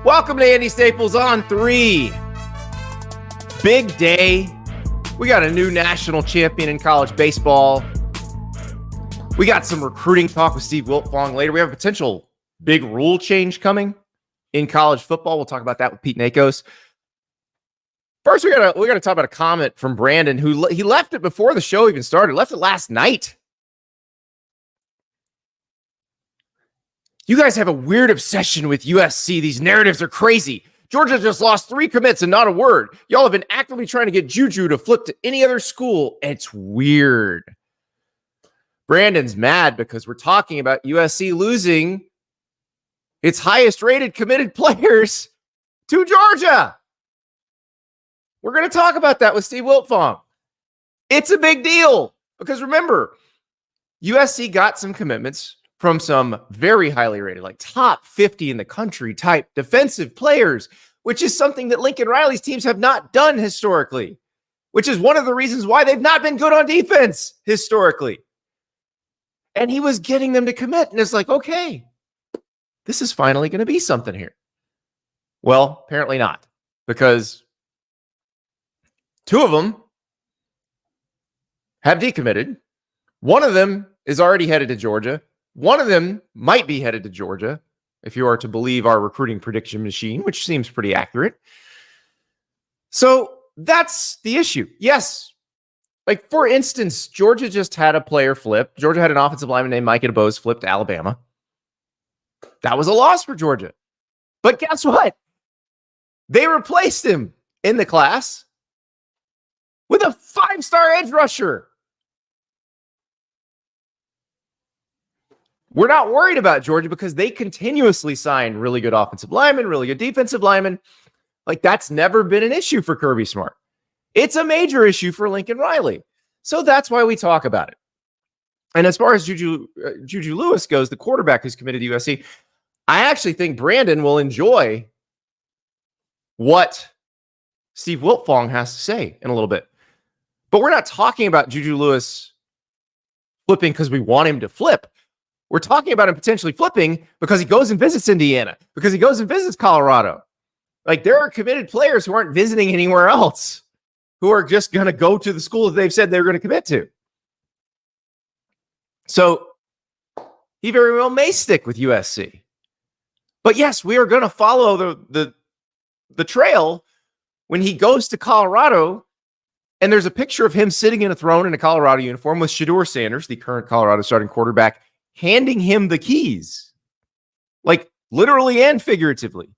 Welcome to Andy Staples on 3. Big day. We got a new national champion in college baseball. We got some recruiting talk with Steve Wiltfong later. We have a potential big rule change coming in college football. We'll talk about that with Pete Nakos. First, we gotta talk about a comment from Brandon, who he left it before the show even started. Left it last night. You guys have a weird obsession with USC. These narratives are crazy. Georgia just lost 3 commits and not a word. Y'all have been actively trying to get Juju to flip to any other school. It's weird. Brandon's mad because we're talking about USC losing its highest rated committed players to Georgia. We're going to talk about that with Steve Wiltfong. It's a big deal because remember, USC got some commitments from some very highly rated, like top 50 in the country type defensive players, which is something that Lincoln Riley's teams have not done historically, which is one of the reasons why they've not been good on defense historically. And he was getting them to commit. And it's like, okay, this is finally going to be something here. Well, apparently not, because 2 of them have decommitted. 1 of them is already headed to Georgia. 1 of them might be headed to Georgia, if you are to believe our recruiting prediction machine, which seems pretty accurate. So that's the issue. Yes. Like, for instance, Georgia just had a player flip. Georgia had an offensive lineman named Micah DeBoer flip to Alabama. That was a loss for Georgia. But guess what? They replaced him in the class with a 5-star edge rusher. We're not worried about Georgia because they continuously sign really good offensive linemen, really good defensive linemen. Like, that's never been an issue for Kirby Smart. It's a major issue for Lincoln Riley. So that's why we talk about it. And as far as Juju Lewis goes, the quarterback who's committed to USC, I actually think Brandon will enjoy what Steve Wiltfong has to say in a little bit. But we're not talking about Juju Lewis flipping because we want him to flip. We're talking about him potentially flipping because he goes and visits Indiana, because he goes and visits Colorado. Like, there are committed players who aren't visiting anywhere else, who are just going to go to the school that they've said they're going to commit to. So he very well may stick with USC. But yes, we are going to follow the trail when he goes to Colorado. And there's a picture of him sitting in a throne in a Colorado uniform with Shedeur Sanders, the current Colorado starting quarterback, handing him the keys. Like, literally and figuratively.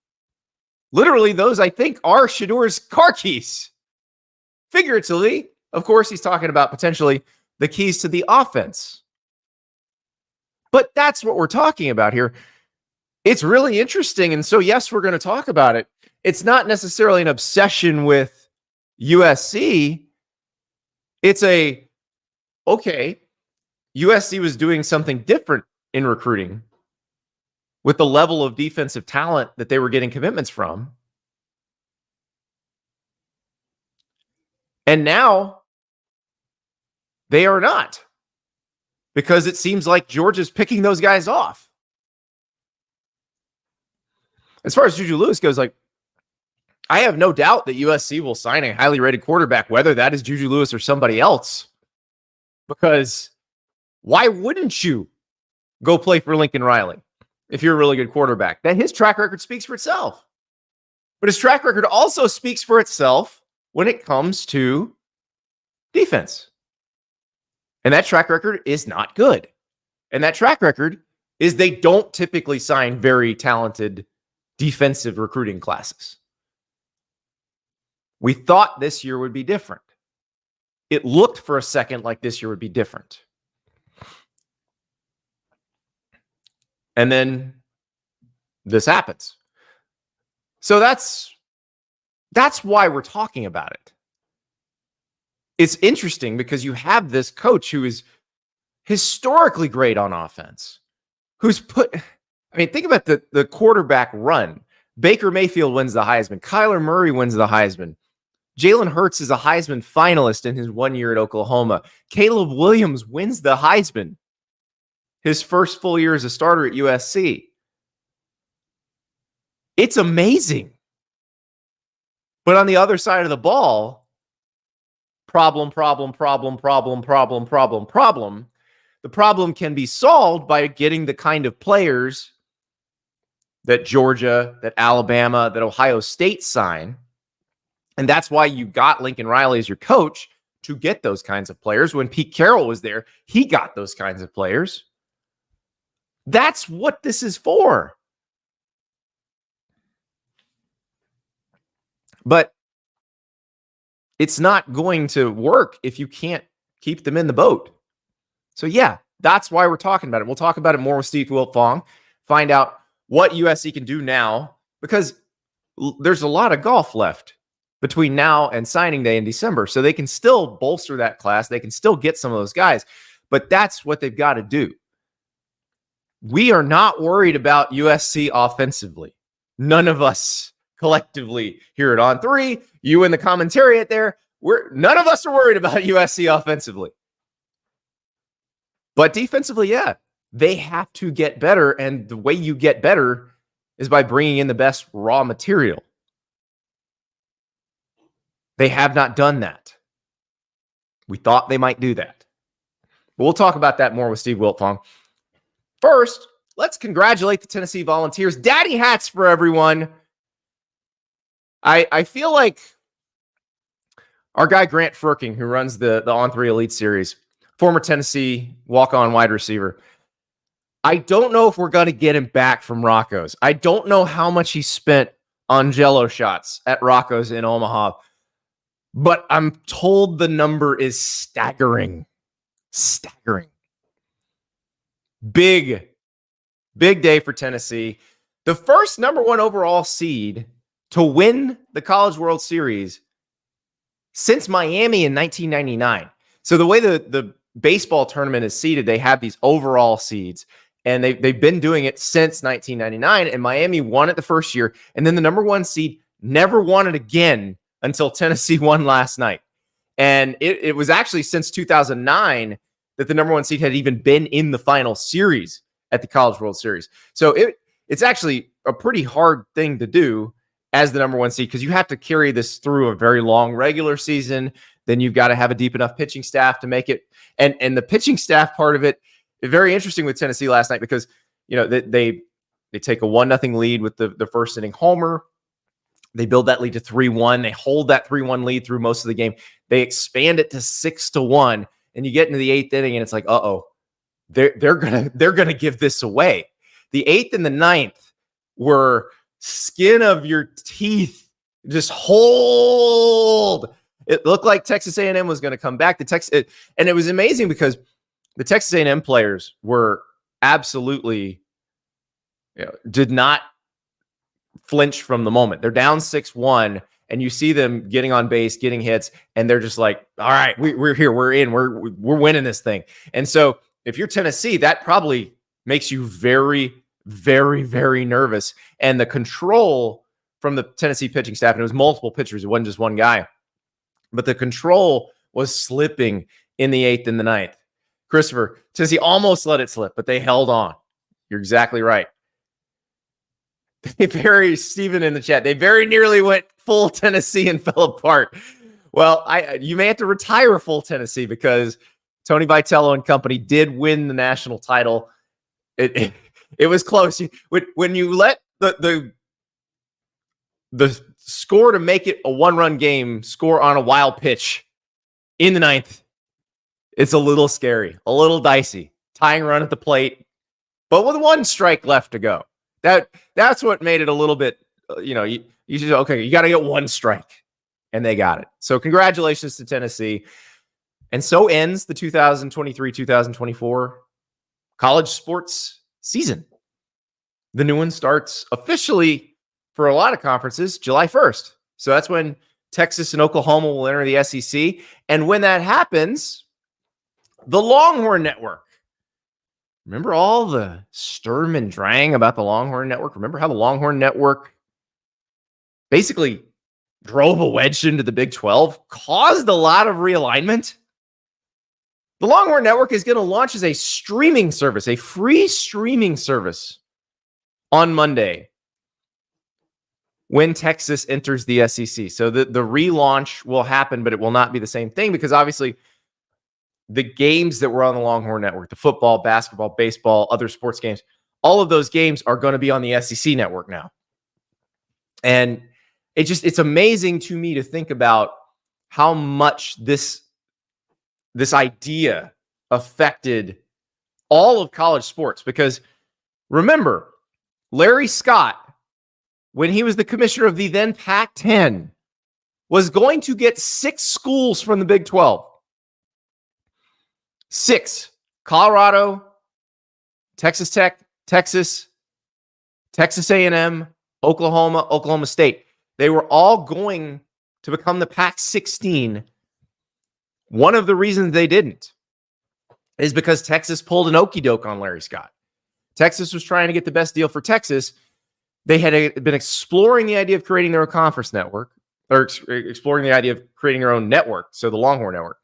Literally, those, I think, are Shedeur's car keys. Figuratively, of course, he's talking about potentially the keys to the offense. But that's what we're talking about here. It's really interesting. And so, yes, we're going to talk about it. It's not necessarily an obsession with USC. It's okay, USC was doing something different in recruiting with the level of defensive talent that they were getting commitments from. And now they are not, because it seems like Georgia's picking those guys off. As far as Juju Lewis goes, like, I have no doubt that USC will sign a highly rated quarterback, whether that is Juju Lewis or somebody else. Because why wouldn't you go play for Lincoln Riley if you're a really good quarterback? Then his track record speaks for itself. But his track record also speaks for itself when it comes to defense. And that track record is not good. And that track record is they don't typically sign very talented defensive recruiting classes. We thought this year would be different. It looked for a second like this year would be different. And then this happens. So that's why we're talking about it. It's interesting because you have this coach who is historically great on offense, who's put, I mean, think about the quarterback run. Baker Mayfield wins the Heisman. Kyler Murray wins the Heisman. Jalen Hurts is a Heisman finalist in his 1 year at Oklahoma. Caleb Williams wins the Heisman his first full year as a starter at USC. It's amazing. But on the other side of the ball, problem. The problem can be solved by getting the kind of players that Georgia, that Alabama, that Ohio State sign. And that's why you got Lincoln Riley as your coach, to get those kinds of players. When Pete Carroll was there, he got those kinds of players. That's what this is for. But it's not going to work if you can't keep them in the boat. So yeah, that's why we're talking about it. We'll talk about it more with Steve Wiltfong, find out what USC can do now, because there's a lot of golf left between now and signing day in December. So they can still bolster that class. They can still get some of those guys, but that's what they've got to do. We are not worried about USC offensively. None of us collectively here at On3, you in the commentariat there, none of us are worried about USC offensively. But defensively, yeah, they have to get better. And the way you get better is by bringing in the best raw material. They have not done that. We thought they might do that. But we'll talk about that more with Steve Wiltfong. First, let's congratulate the Tennessee Volunteers. Daddy hats for everyone. I feel like our guy Grant Firking, who runs the On3 Elite Series, former Tennessee walk-on wide receiver, I don't know if we're going to get him back from Rocco's. I don't know how much he spent on Jell-O shots at Rocco's in Omaha, but I'm told the number is staggering. Staggering. Big day for Tennessee. The first number 1 overall seed to win the College World Series since Miami in 1999. So the way the baseball tournament is seeded, they have these overall seeds, and they've been doing it since 1999, and Miami won it the first year, and then the number 1 seed never won it again until Tennessee won last night. And it was actually since 2009 that the number 1 seed had even been in the final series at the College World Series. So it's actually a pretty hard thing to do as the number 1 seed, because you have to carry this through a very long regular season. Then you've got to have a deep enough pitching staff to make it. And the pitching staff part of it is very interesting with Tennessee last night, because they take a 1-0 lead with the first inning homer. They build that lead to 3-1. They hold that 3-1 lead through most of the game. They expand it to 6-1, and you get into the 8th inning, and it's like, they're gonna give this away. The 8th and the 9th were skin of your teeth, just hold. It looked like Texas A&M was going to come back. And it was amazing because the Texas A&M players were absolutely, did not flinch from the moment. They're down 6-1, and you see them getting on base, getting hits, and they're just like, all right, we're here, we're in, we're winning this thing. And so if you're Tennessee, that probably makes you very, very, very nervous. And the control from the Tennessee pitching staff, and it was multiple pitchers, it wasn't just one guy, but the control was slipping in the 8th and the 9th. Christopher, Tennessee almost let it slip, but they held on. You're exactly right. Stephen in the chat, they very nearly went full Tennessee and fell apart. Well, you may have to retire full Tennessee, because Tony Vitello and company did win the national title. It was close. When you let the score to make it a 1-run game score on a wild pitch in the 9th, it's a little scary, a little dicey. Tying run at the plate, but with 1 strike left to go. That's what made it a little bit, you should, okay, you got to get 1 strike, and they got it. So congratulations to Tennessee. And so ends the 2023-2024 college sports season. The new one starts officially for a lot of conferences July 1st. So that's when Texas and Oklahoma will enter the SEC. And when that happens, the Longhorn Network. Remember all the sturm and drang about the Longhorn Network? Remember how the Longhorn Network basically drove a wedge into the Big 12, caused a lot of realignment? The Longhorn Network is going to launch as a streaming service, a free streaming service on Monday. when Texas enters the SEC. So the relaunch will happen, but it will not be the same thing because obviously the games that were on the Longhorn Network, the football, basketball, baseball, other sports games, all of those games are going to be on the SEC network now. And it's amazing to me to think about how much this idea affected all of college sports. Because remember, Larry Scott, when he was the commissioner of the then Pac-10, was going to get 6 schools from the Big 12. 6. Colorado, Texas Tech, Texas, Texas A&M, Oklahoma, Oklahoma State. They were all going to become the Pac-16. One of the reasons they didn't is because Texas pulled an okie doke on Larry Scott. Texas was trying to get the best deal for Texas. They had been exploring the idea of creating their own conference network, or exploring the idea of creating their own network, so the Longhorn Network.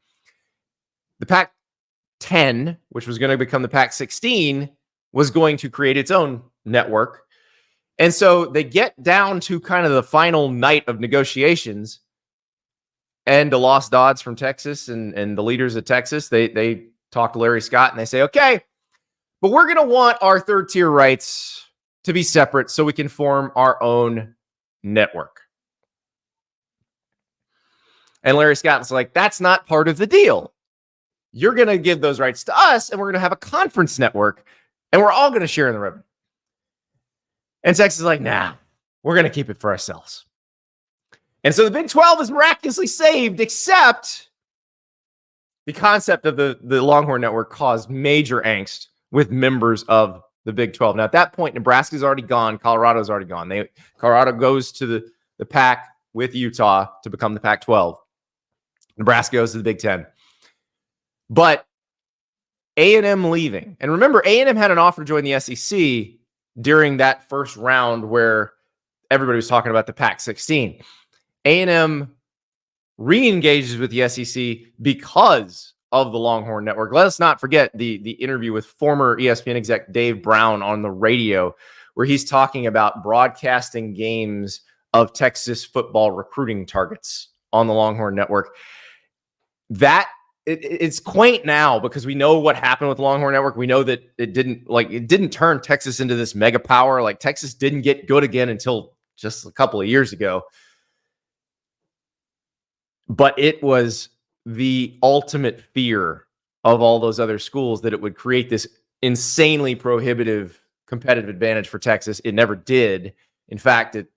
The Pac-10, which was going to become the Pac-16, was going to create its own network. And so they get down to kind of the final night of negotiations, and DeLoss Dodds from Texas and the leaders of Texas, they talk to Larry Scott and they say, okay, but we're going to want our third tier rights to be separate so we can form our own network. And Larry Scott's like, that's not part of the deal. You're going to give those rights to us, and we're going to have a conference network, and we're all going to share in the revenue. And Texas is like, nah, we're going to keep it for ourselves. And so the Big 12 is miraculously saved, except the concept of the Longhorn Network caused major angst with members of the Big 12. Now, at that point, Nebraska's already gone. Colorado's already gone. Colorado goes to the Pac with Utah to become the Pac-12. Nebraska goes to the Big 10. But A&M leaving. And remember, A&M had an offer to join the SEC during that first round where everybody was talking about the Pac-16. A&M re-engages with the SEC because of the Longhorn Network. Let us not forget the interview with former ESPN exec Dave Brown on the radio, where he's talking about broadcasting games of Texas football recruiting targets on the Longhorn Network. It's quaint now because we know what happened with the Longhorn Network. We know that it didn't turn Texas into this mega power. Like, Texas didn't get good again until just a couple of years ago. But it was the ultimate fear of all those other schools that it would create this insanely prohibitive competitive advantage for Texas. It never did. In fact, it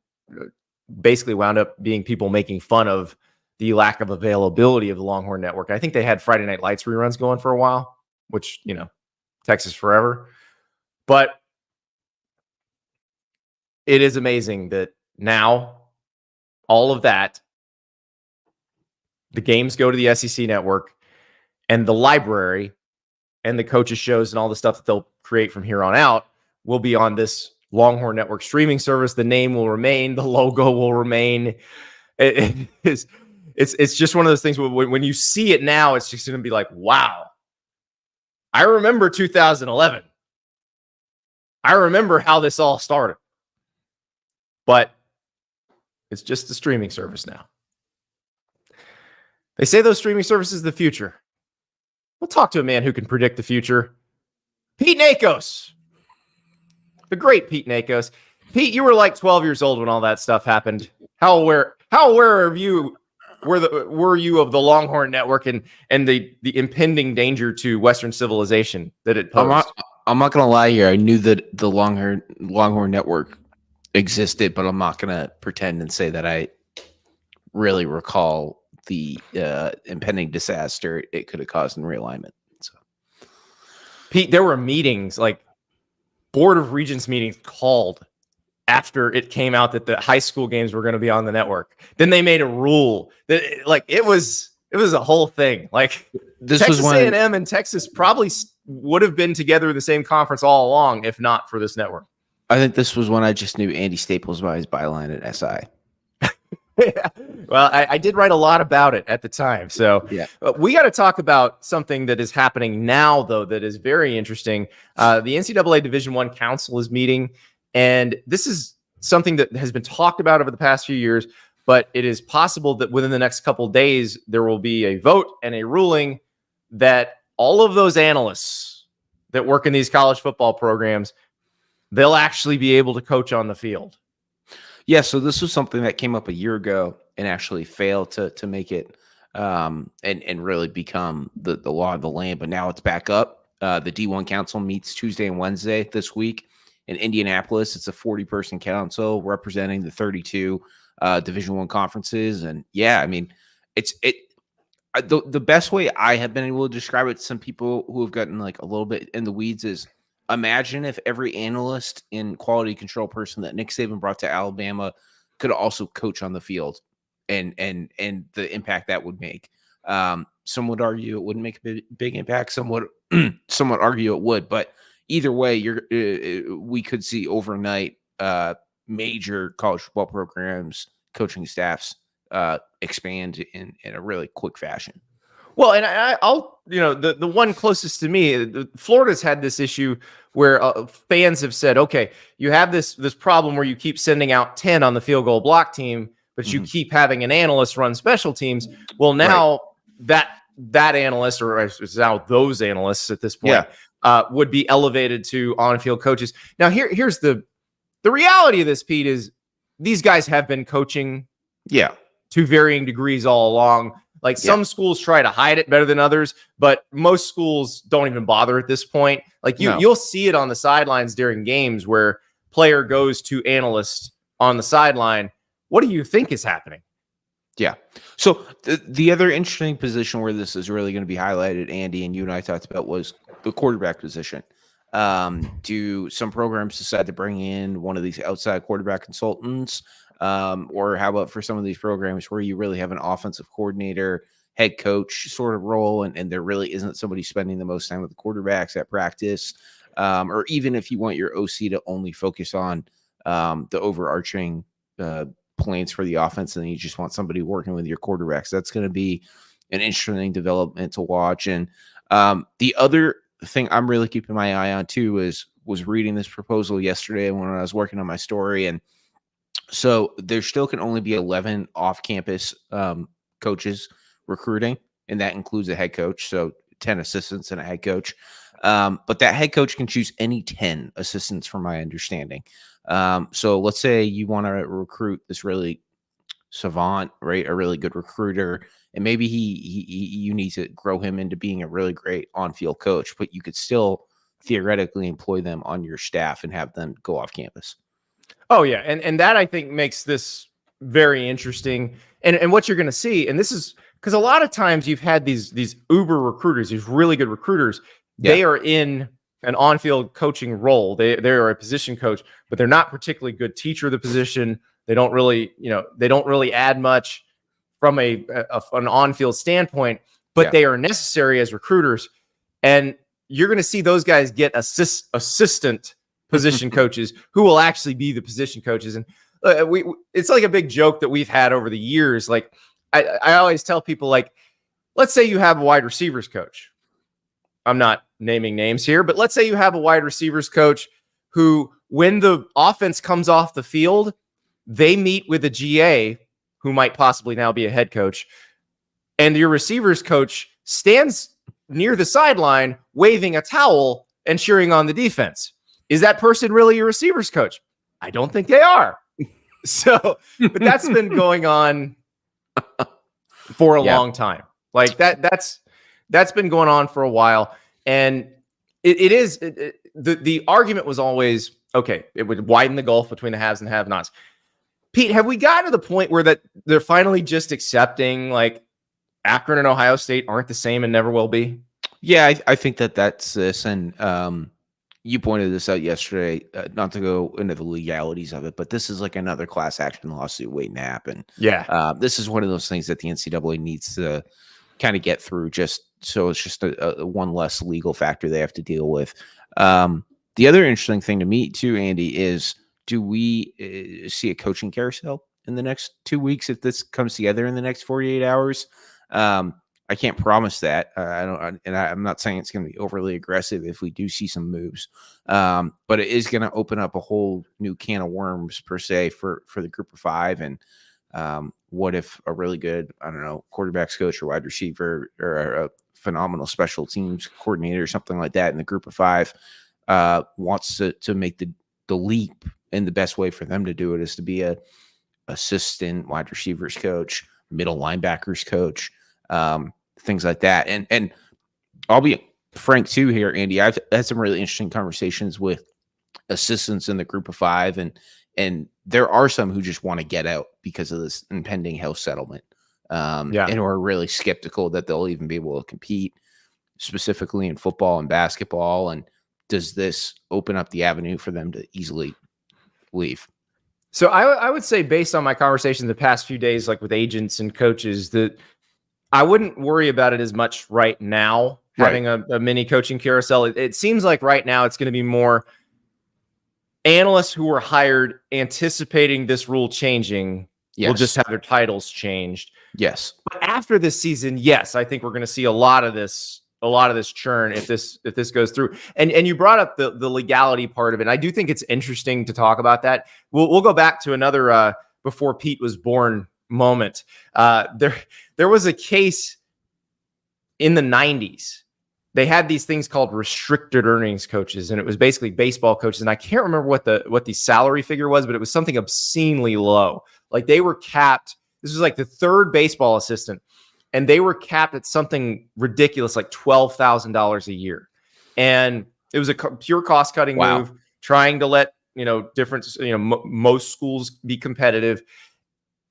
basically wound up being people making fun of the lack of availability of the Longhorn Network. I think they had Friday Night Lights reruns going for a while, which, Texas forever. But it is amazing that now all of that, the games go to the SEC network, and the library and the coaches' shows and all the stuff that they'll create from here on out will be on this Longhorn Network streaming service. The name will remain. The logo will remain. It's just one of those things when you see it now, it's just going to be like, wow, I remember 2011. I remember how this all started. But it's just a streaming service now. They say those streaming services are the future. We'll talk to a man who can predict the future. Pete Nakos. The great Pete Nakos. Pete, you were like 12 years old when all that stuff happened. How aware of you were you of the Longhorn Network and the impending danger to Western civilization that it posed? I'm not gonna lie here. I knew that the Longhorn Network existed, but I'm not gonna pretend and say that I really recall the impending disaster it could have caused in realignment. So, Pete, there were meetings, like Board of Regents meetings, called after it came out that the high school games were going to be on the network. Then they made a rule that, like, it was a whole thing. Like, this Texas was A&M and Texas probably would have been together in the same conference all along if not for this network. I think this was when I just knew Andy Staples by his byline at SI. Yeah. Well, I did write a lot about it at the time. So yeah, we got to talk about something that is happening now, though, that is very interesting. The NCAA Division I Council is meeting, and this is something that has been talked about over the past few years, but it is possible that within the next couple of days, there will be a vote and a ruling that all of those analysts that work in these college football programs, they'll actually be able to coach on the field. Yeah, so this was something that came up a year ago and actually failed to make it and really become the law of the land. But now it's back up. The D1 Council meets Tuesday and Wednesday this week in Indianapolis. It's a 40-person council representing the 32 Division I conferences. And yeah, I mean, the best way I have been able to describe it to some people who have gotten like a little bit in the weeds is, imagine if every analyst and quality control person that Nick Saban brought to Alabama could also coach on the field, and the impact that would make. Some would argue it wouldn't make a big impact. Some would argue it would. But either way, we could see overnight major college football programs, coaching staffs expand in a really quick fashion. Well, and I'll, the one closest to me, Florida's had this issue where fans have said, okay, you have this problem where you keep sending out 10 on the field goal block team, but you keep having an analyst run special teams. Well, now that analyst, or it's now those analysts at this point, would be elevated to on-field coaches. Now, here's the reality of this, Pete, is these guys have been coaching to varying degrees all along. Like some schools try to hide it better than others, but most schools don't even bother at this point. Like you'll see it on the sidelines during games where player goes to analyst on the sideline. What do you think is happening? Yeah. So the other interesting position where this is really going to be highlighted, Andy, and you and I talked about, was the quarterback position. Do some programs decide to bring in one of these outside quarterback consultants? Or how about for some of these programs where you really have an offensive coordinator, head coach sort of role, and there really isn't somebody spending the most time with the quarterbacks at practice? Or even if you want your OC to only focus on the overarching plans for the offense, and you just want somebody working with your quarterbacks, that's going to be an interesting development to watch. And the other thing I'm really keeping my eye on too was reading this proposal yesterday when I was working on my story. And so there still can only be 11 off-campus coaches recruiting, and that includes a head coach, so 10 assistants and a head coach. But that head coach can choose any 10 assistants, from my understanding. So let's say you want to recruit this really savant, right, a really good recruiter, and maybe you need to grow him into being a really great on-field coach, but you could still theoretically employ them on your staff and have them go off campus. Oh yeah, and that I think makes this very interesting. And what you're going to see, and this is because a lot of times you've had these uber recruiters, these really good recruiters. They are in an on-field coaching role. They are a position coach, but they're not particularly good teacher of the position. They don't really, they don't really add much from an on-field standpoint, but they are necessary as recruiters. And you're going to see those guys get assistant position coaches who will actually be the position coaches. And it's like a big joke that we've had over the years. Like I always tell people, like, let's say you have a wide receivers coach. I'm not naming names here, but let's say you have a wide receivers coach who, when the offense comes off the field, they meet with a GA who might possibly now be a head coach. And your receivers coach stands near the sideline waving a towel and cheering on the defense. Is that person really your receivers coach? I don't think they are. So, but that's been going on for a long time. Like that's been going on for a while. And the argument was always, okay, it would widen the gulf between the haves and have-nots. Pete, have we gotten to the point where that they're finally just accepting, like, Akron and Ohio State aren't the same and never will be? Yeah, I think that's this. And you pointed this out yesterday, not to go into the legalities of it, but this is like another class action lawsuit waiting to happen. Yeah. This is one of those things that the NCAA needs to kind of get through, just so it's just a one less legal factor they have to deal with. The other interesting thing to me too, Andy, is, do we see a coaching carousel in the next 2 weeks if this comes together in the next 48 hours? I can't promise that. I'm not saying it's going to be overly aggressive if we do see some moves, but it is going to open up a whole new can of worms per se for the group of five. And what if a really good, I don't know, quarterbacks coach or wide receiver or a phenomenal special teams coordinator or something like that in the group of five wants to make the leap, and the best way for them to do it is to be a assistant wide receivers coach, middle linebackers coach, things like that. And I'll be frank too here, Andy. I've had some really interesting conversations with assistants in the group of five, and there are some who just want to get out because of this impending health settlement. And are really skeptical that they'll even be able to compete specifically in football and basketball. And does this open up the avenue for them to easily leave? So I would say, based on my conversation the past few days, like with agents and coaches, that I wouldn't worry about it as much right now, having a mini coaching carousel. It seems like right now it's going to be more analysts who were hired anticipating this rule changing will just have their titles changed. Yes. But after this season, yes, I think we're going to see a lot of this churn if this goes through. And you brought up the legality part of it. And I do think it's interesting to talk about that. We'll go back to another before Pete was born moment. There was a case in the 90s. They had these things called restricted earnings coaches, and it was basically baseball coaches. And I can't remember what the salary figure was, but it was something obscenely low. Like they were capped. This was like the third baseball assistant, and they were capped at something ridiculous, like $12,000 a year. And it was a pure cost cutting move, trying to let most schools be competitive.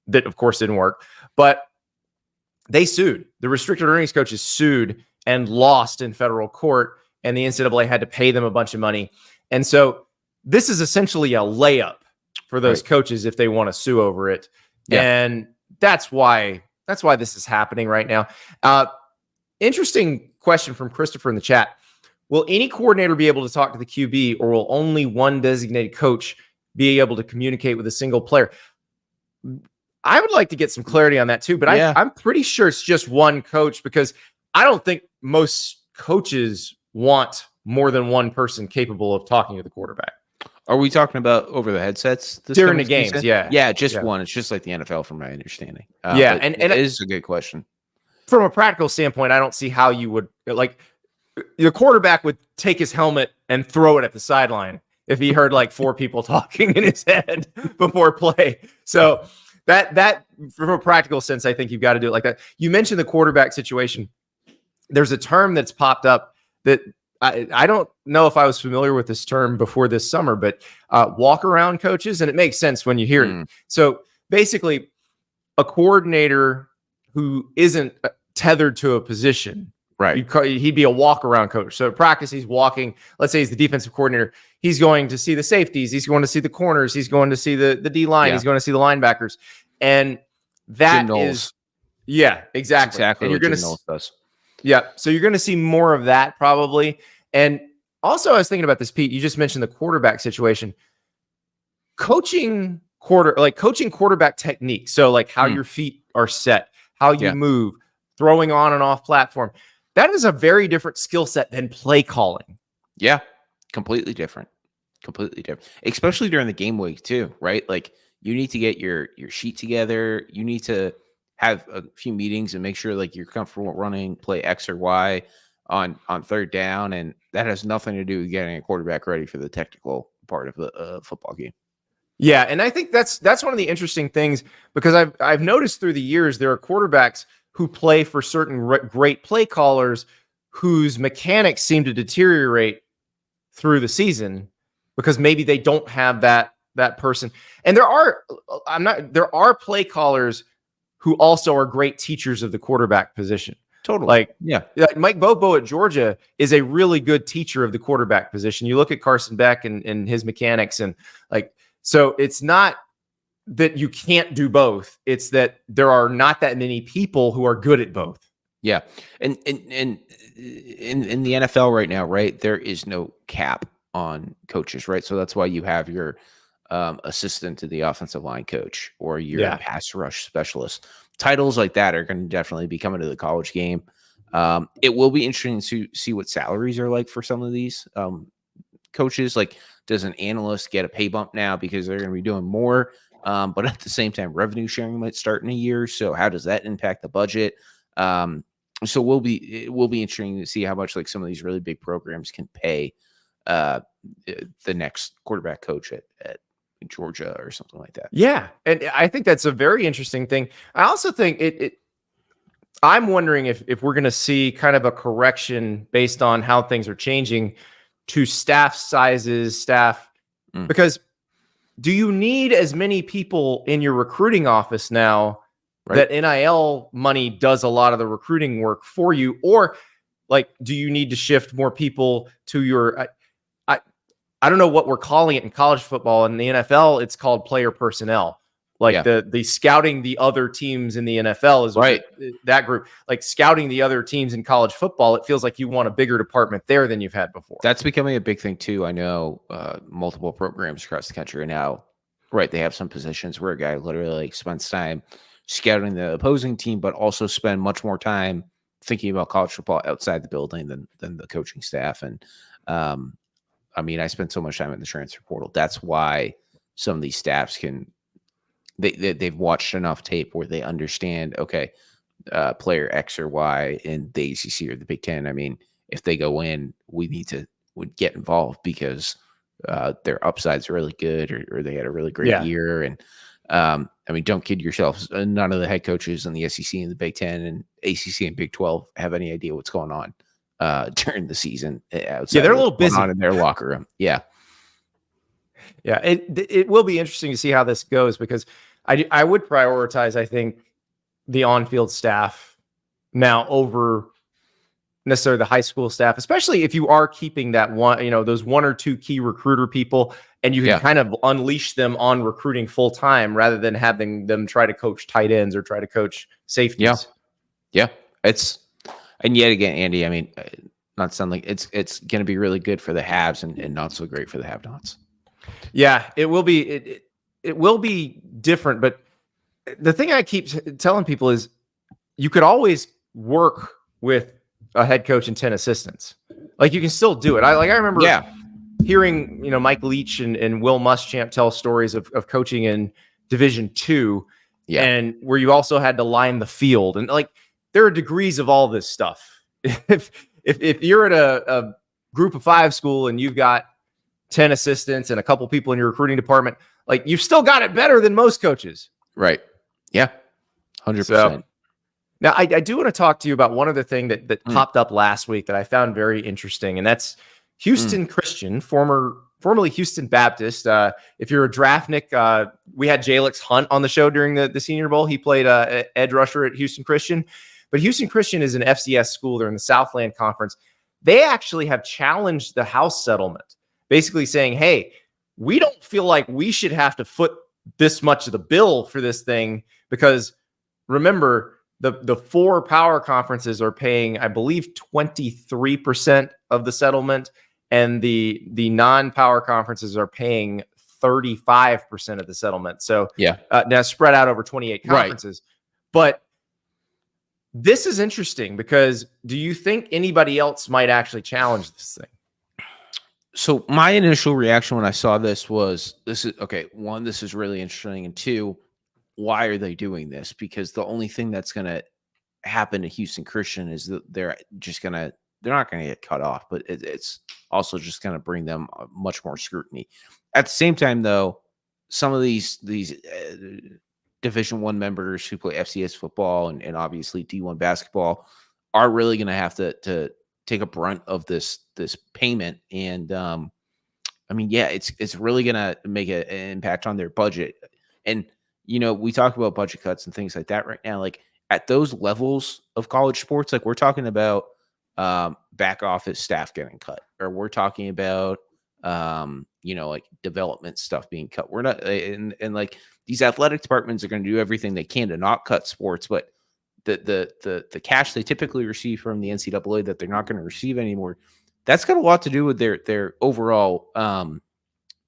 That of course didn't work, but they sued. The restricted earnings coaches sued and lost in federal court, and the NCAA had to pay them a bunch of money. And so this is essentially a layup for those coaches if they want to sue over it. Yeah. And that's why this is happening right now. Interesting question from Christopher in the chat. Will any coordinator be able to talk to the QB, or will only one designated coach be able to communicate with a single player? I would like to get some clarity on that too, but I'm pretty sure it's just one coach, because I don't think most coaches want more than one person capable of talking to the quarterback. Are we talking about over the headsets during the games? Season? Yeah, just one. It's just like the NFL, from my understanding. And it is a good question. From a practical standpoint, I don't see how you would, like, the quarterback would take his helmet and throw it at the sideline if he heard like four people talking in his head before play. So that from a practical sense, I think you've got to do it like that. You mentioned the quarterback situation. There's a term that's popped up that I don't know if I was familiar with this term before this summer, but walk around coaches, and it makes sense when you hear it. So basically, a coordinator who isn't tethered to a position, right? He'd be a walk around coach. So at practice, he's walking. Let's say he's the defensive coordinator. He's going to see the safeties. He's going to see the corners. He's going to see the D line. He's going to see the linebackers. And that is, exactly. That's exactly and what Jim Knowles does. Yeah. So you're going to see more of that probably. And also, I was thinking about this, Pete. You just mentioned the quarterback situation. Coaching quarterback technique. So like how your feet are set, how you move, throwing on and off platform. That is a very different skill set than play calling. Yeah. Completely different. Especially during the game week too, right? Like you need to get your sheet together. You need to have a few meetings and make sure like you're comfortable running play X or Y on third down. And that has nothing to do with getting a quarterback ready for the technical part of the football game. Yeah. And I think that's one of the interesting things, because I've noticed through the years, there are quarterbacks who play for certain great play callers whose mechanics seem to deteriorate through the season because maybe they don't have that person. And there are play callers who also are great teachers of the quarterback position. Totally. Like Mike Bobo at Georgia is a really good teacher of the quarterback position. You look at Carson Beck and his mechanics, and like, so it's not that you can't do both. It's that there are not that many people who are good at both. Yeah. And in the NFL right now, right, there is no cap on coaches, right? So that's why you have your assistant to the offensive line coach, or your pass rush specialist. Titles like that are going to definitely be coming to the college game. It will be interesting to see what salaries are like for some of these coaches. Like, does an analyst get a pay bump now because they're going to be doing more? But at the same time, revenue sharing might start in a year. So how does that impact the budget? So it will be interesting to see how much like some of these really big programs can pay the next quarterback coach at Georgia or something like that. Yeah. And I think that's a very interesting thing. I also think I'm wondering if we're going to see kind of a correction based on how things are changing to staff sizes, because do you need as many people in your recruiting office now that NIL money does a lot of the recruiting work for you? Or like, do you need to shift more people to your, I don't know what we're calling it in college football. In the NFL, it's called player personnel. Like the scouting the other teams in the NFL is that group. Like scouting the other teams in college football, it feels like you want a bigger department there than you've had before. That's becoming a big thing too. I know multiple programs across the country are now, they have some positions where a guy literally like spends time scouting the opposing team, but also spend much more time thinking about college football outside the building than the coaching staff. And I mean, I spent so much time in the transfer portal. That's why some of these staffs they've watched enough tape where they understand, okay, player X or Y in the ACC or the Big Ten. I mean, if they go in, we need to get involved because their upside's really good or they had a really great year. And I mean, don't kid yourselves. None of the head coaches in the SEC and the Big Ten and ACC and Big 12 have any idea what's going on during the season. They're a little busy in their locker room. Yeah. Yeah. It will be interesting to see how this goes, because I would prioritize, I think, the on-field staff now over necessarily the high school staff, especially if you are keeping that one, those one or two key recruiter people, and you can kind of unleash them on recruiting full time rather than having them try to coach tight ends or try to coach safeties. Yeah. And yet again, Andy, I mean, not sound like it's going to be really good for the haves and not so great for the have-nots. Yeah, it will be. It will be different, but the thing I keep telling people is you could always work with a head coach and 10 assistants. Like, you can still do it. I remember hearing, Mike Leach and Will Muschamp tell stories of coaching in Division II, and where you also had to line the field. And like, there are degrees of all this stuff. If you're at a group of 5 school and you've got 10 assistants and a couple people in your recruiting department, like, you've still got it better than most coaches. Right. Yeah. 100%. So, now, I do want to talk to you about one other thing that popped up last week that I found very interesting, and that's Houston Christian, formerly Houston Baptist. If you're a draftnik, we had Jalix Hunt on the show during the Senior Bowl. He played edge rusher at Houston Christian. But Houston Christian is an FCS school. They're in the Southland Conference. They actually have challenged the House settlement, basically saying, hey, we don't feel like we should have to foot this much of the bill for this thing, because remember, the 4 power conferences are paying, I believe, 23% of the settlement, and the non-power conferences are paying 35% of the settlement. So now spread out over 28 conferences. But this is interesting, because do you think anybody else might actually challenge this thing? So my initial reaction when I saw this was, one, this is really interesting, and 2, why are they doing this? Because the only thing that's going to happen to Houston Christian is that they're not going to get cut off, but it's also just going to bring them much more scrutiny. At the same time, though, some of these Division I members who play FCS football and obviously D1 basketball are really going to have to take a brunt of this payment. And I mean, it's really going to make an impact on their budget. And we talk about budget cuts and things like that right now. Like, at those levels of college sports, like, we're talking about back office staff getting cut, or we're talking about like development stuff being cut. We're not, and like, these athletic departments are going to do everything they can to not cut sports, but the cash they typically receive from the NCAA that they're not going to receive anymore, that's got a lot to do with their overall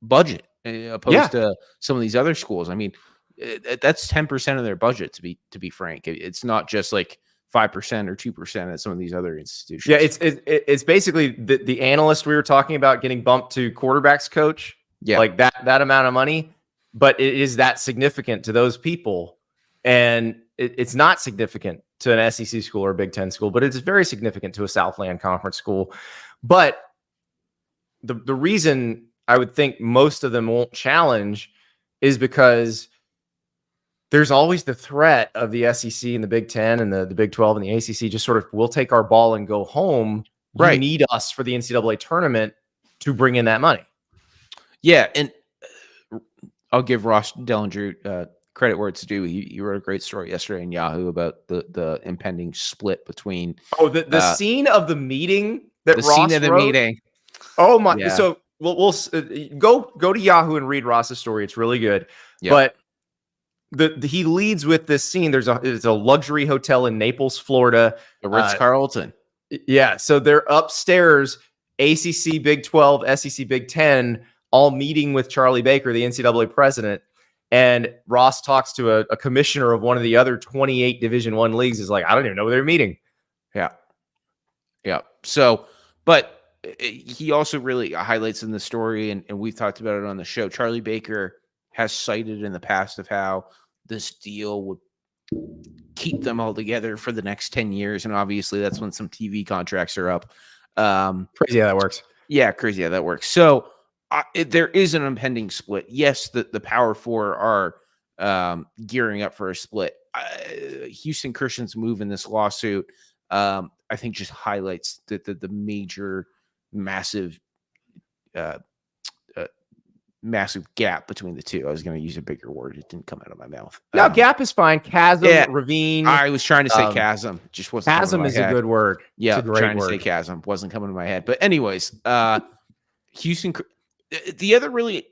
budget. opposed to some of these other schools. I mean, that's 10% of their budget, to be frank. It's not just like 5% or 2% at some of these other institutions. Yeah, it's basically the analyst we were talking about getting bumped to quarterbacks coach. Yeah, like that amount of money, but it is that significant to those people, and it's not significant to an SEC school or a Big Ten school, but it's very significant to a Southland Conference school. But the reason I would think most of them won't challenge is because there's always the threat of the SEC and the Big Ten and the Big 12 and the ACC just sort of, we'll take our ball and go home. You need us for the NCAA tournament to bring in that money. Yeah, and I'll give Ross Dellinger credit where it's due. He wrote a great story yesterday in Yahoo about the impending split between. Oh, the scene of the meeting that the Ross scene of the wrote? meeting. Oh my! Yeah. So we'll go to Yahoo and read Ross's story. It's really good. Yep. But he leads with this scene. There's a luxury hotel in Naples, Florida, the Ritz-Carlton. Yeah, so they're upstairs. ACC, Big 12, SEC, Big 10, all meeting with Charlie Baker, the NCAA president. And Ross talks to a commissioner of one of the other 28 Division I leagues. Is like, I don't even know where they're meeting. Yeah. So, but he also really highlights in the story, and we've talked about it on the show, Charlie Baker has cited in the past of how this deal would keep them all together for the next 10 years. And obviously that's when some TV contracts are up. Crazy how that works. Yeah, crazy how that works. So there is an impending split. Yes, the Power Four are gearing up for a split. Houston Christian's move in this lawsuit, I think, just highlights the major, massive gap between the two. I was going to use a bigger word. It didn't come out of my mouth. No, gap is fine. Chasm, ravine. I was trying to say chasm. Just wasn't. Chasm is a good word. Yeah, it's a great trying word. to say chasm wasn't coming to my head. But anyways, Houston. The other really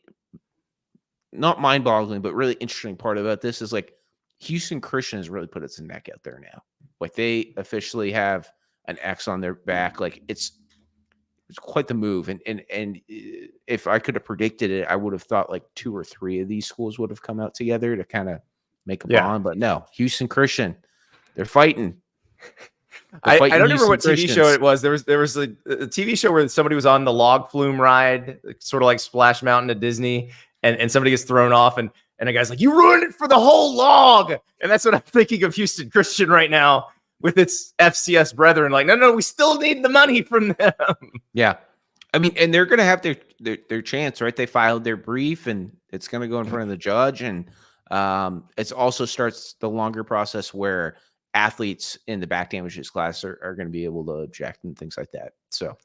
not mind-boggling, but really interesting part about this is like Houston Christian has really put its neck out there now. Like they officially have an X on their back. Like it's quite the move. And if I could have predicted it, I would have thought like 2 or 3 of these schools would have come out together to kind of make a bond. But no, Houston Christian, they're fighting. I don't remember what TV show it was. There was a TV show where somebody was on the log flume ride, sort of like Splash Mountain at Disney, and somebody gets thrown off, and a guy's like, "You ruined it for the whole log." And that's what I'm thinking of Houston Christian right now with its FCS brethren. Like, no, we still need the money from them. Yeah, I mean, and they're going to have their chance, right? They filed their brief, and it's going to go in front of the judge, and it also starts the longer process where athletes in the back damages class are going to be able to object and things like that. So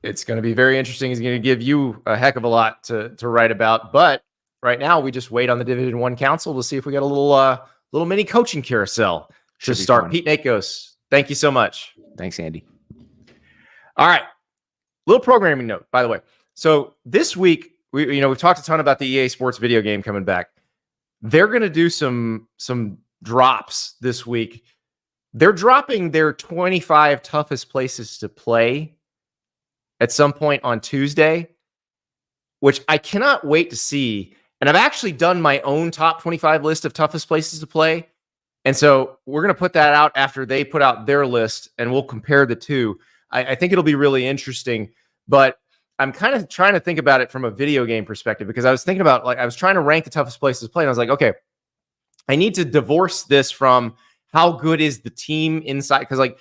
it's going to be very interesting. It's going to give you a heck of a lot to write about. But right now, we just wait on the Division I Council to see if we got a little mini coaching carousel to start. Fun. Pete Nakos, thank you so much. Thanks, Andy. All right, little programming note, by the way. So this week, we've talked a ton about the EA Sports video game coming back. They're going to do some drops this week. They're dropping their 25 toughest places to play at some point on Tuesday, which I cannot wait to see. And I've actually done my own top 25 list of toughest places to play. And so we're going to put that out after they put out their list, and we'll compare the two. I think it'll be really interesting, but I'm kind of trying to think about it from a video game perspective, because I was thinking about, like, I was trying to rank the toughest places to play, and I was like, okay, I need to divorce this from how good is the team inside. Because, like,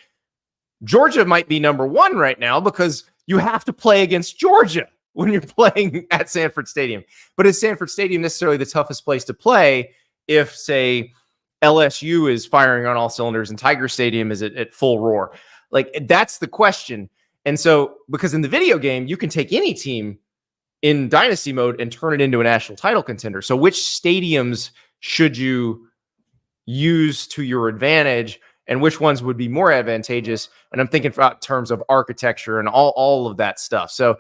Georgia might be number 1 right now because you have to play against Georgia when you're playing at Sanford Stadium. But is Sanford Stadium necessarily the toughest place to play if, say, LSU is firing on all cylinders and Tiger Stadium is at full roar? Like, that's the question. And so, because in the video game, you can take any team in dynasty mode and turn it into a national title contender. So which stadiums should you use to your advantage, and which ones would be more advantageous? And I'm thinking about terms of architecture and all of that stuff. So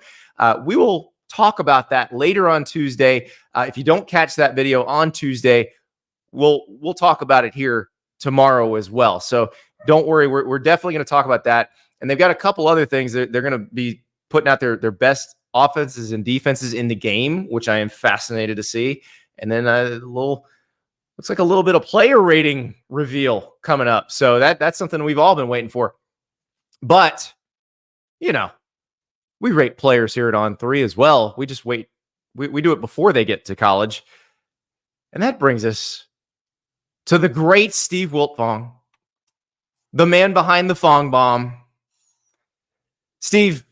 we will talk about that later on Tuesday. If you don't catch that video on Tuesday, we'll talk about it here tomorrow as well. So don't worry, we're definitely going to talk about that. And they've got a couple other things that they're going to be putting out their best offenses and defenses in the game, which I am fascinated to see. And then looks like a little bit of player rating reveal coming up. So that's something we've all been waiting for. But, we rate players here at On3 as well. We just wait. We do it before they get to college. And that brings us to the great Steve Wiltfong, the man behind the Fong bomb. Steve,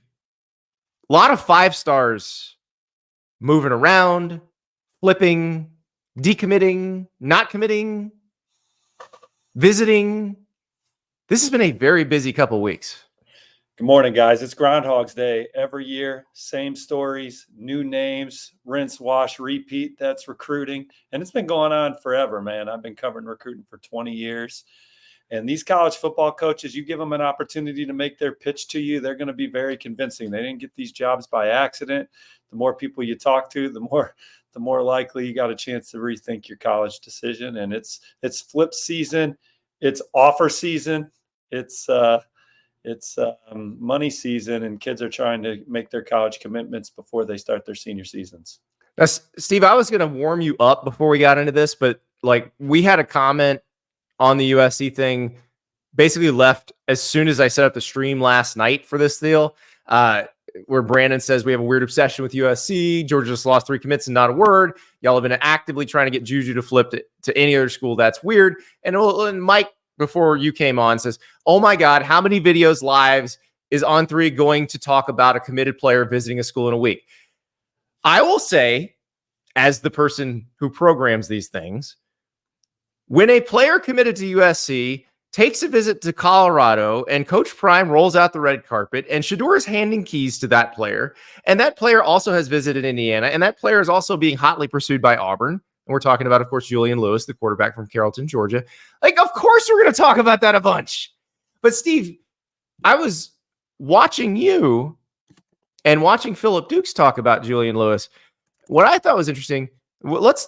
a lot of 5 stars moving around, flipping, decommitting, not committing, visiting. This has been a very busy couple of weeks. Good morning, guys. It's Groundhog's Day. Every year, same stories, new names, rinse, wash, repeat. That's recruiting. And it's been going on forever, man. I've been covering recruiting for 20 years. And these college football coaches, you give them an opportunity to make their pitch to you, they're going to be very convincing. They didn't get these jobs by accident. The more people you talk to, the more likely you got a chance to rethink your college decision. And it's flip season. It's offer season. It's money season, and kids are trying to make their college commitments before they start their senior seasons. Steve, I was going to warm you up before we got into this, but we had a comment on the USC thing basically left as soon as I set up the stream last night for this deal, where Brandon says we have a weird obsession with USC. Georgia just lost 3 commits and not a word. Y'all have been actively trying to get Juju to flip to any other school. That's weird. And Mike, before you came on, says, oh my God, how many videos lives is On3 going to talk about a committed player visiting a school in a week? I will say, as the person who programs these things, when a player committed to USC takes a visit to Colorado and Coach Prime rolls out the red carpet and Shedeur is handing keys to that player, and that player also has visited Indiana, and that player is also being hotly pursued by Auburn. And we're talking about, of course, Julian Lewis, the quarterback from Carrollton, Georgia. Of course, we're going to talk about that a bunch. But Steve, I was watching you and watching Philip Dukes talk about Julian Lewis. What I thought was interesting. Let's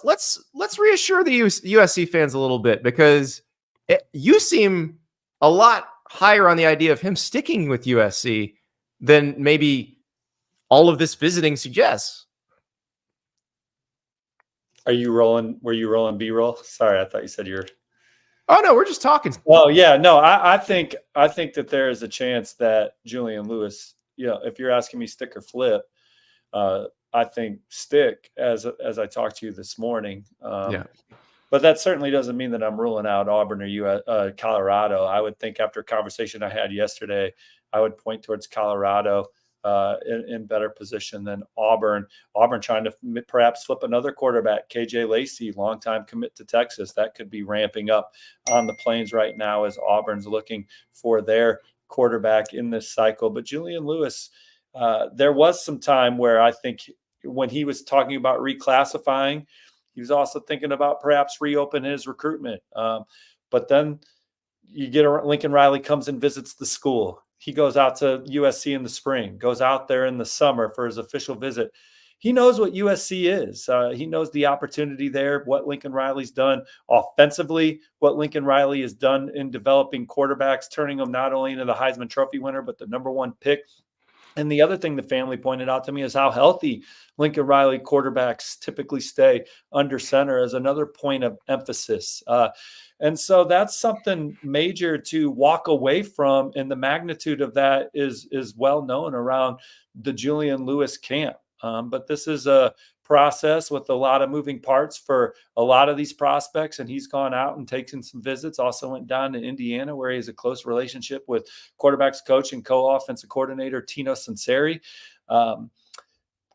reassure the USC fans a little bit, because you seem a lot higher on the idea of him sticking with USC than maybe all of this visiting suggests. Are you rolling? Were you rolling B-roll? Sorry, I thought you said you're. Oh no, we're just talking. Oh yeah, no, I think that there is a chance that Julian Lewis, if you're asking me stick or flip, I think stick, as I talked to you this morning. Yeah. But that certainly doesn't mean that I'm ruling out Auburn or Colorado. I would think after a conversation I had yesterday, I would point towards Colorado in better position than Auburn. Auburn trying to perhaps flip another quarterback, KJ Lacey, longtime commit to Texas. That could be ramping up on the Plains right now as Auburn's looking for their quarterback in this cycle. But Julian Lewis, there was some time where I think when he was talking about reclassifying, he was also thinking about perhaps reopen his recruitment. But then you get Lincoln Riley comes and visits the school. He goes out to USC in the spring, goes out there in the summer for his official visit. He knows what USC is. He knows the opportunity there, what Lincoln Riley's done offensively, what Lincoln Riley has done in developing quarterbacks, turning them not only into the Heisman Trophy winner, but the #1 pick. And the other thing the family pointed out to me is how healthy Lincoln Riley quarterbacks typically stay under center as another point of emphasis. And so that's something major to walk away from, and the magnitude of that is well known around the Julian Lewis camp. But this is a process with a lot of moving parts for a lot of these prospects, and he's gone out and taken some visits. Also went down to Indiana, where he has a close relationship with quarterbacks coach and co-offensive coordinator Tino Sunseri.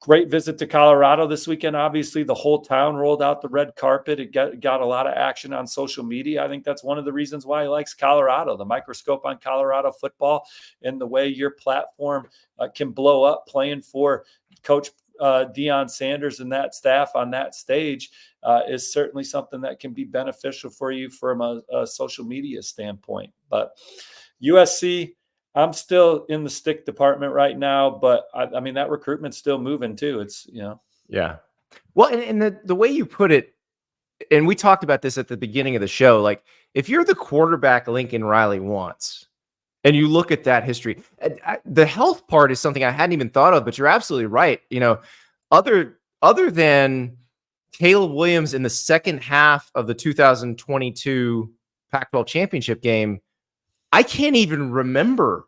Great visit to Colorado this weekend. Obviously, the whole town rolled out the red carpet. It got a lot of action on social media. I think that's one of the reasons why he likes Colorado, the microscope on Colorado football and the way your platform can blow up playing for Coach Deion Sanders and that staff on that stage is certainly something that can be beneficial for you from a social media standpoint. But USC, I'm still in the stick department right now, but I mean, that recruitment's still moving too. It's, Yeah. Well, and the way you put it, and we talked about this at the beginning of the show, like if you're the quarterback Lincoln Riley wants, And you look at that history. The health part is something I hadn't even thought of, but you're absolutely right. Other than Caleb Williams in the second half of the 2022 Pac-12 championship game, I can't even remember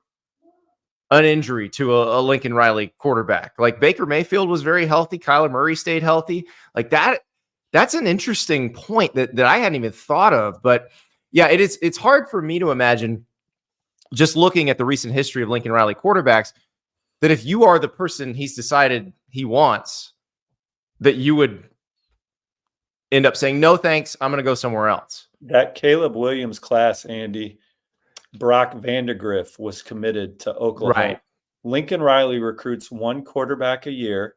an injury to a Lincoln Riley quarterback. Like Baker Mayfield was very healthy. Kyler Murray stayed healthy. Like that. That's an interesting point that I hadn't even thought of. But yeah, it's hard for me to imagine, just looking at the recent history of Lincoln Riley quarterbacks, that if you are the person he's decided he wants, that you would end up saying, no, thanks, I'm going to go somewhere else. That Caleb Williams class, Andy, Brock Vandegrift was committed to Oklahoma. Right. Lincoln Riley recruits one quarterback a year,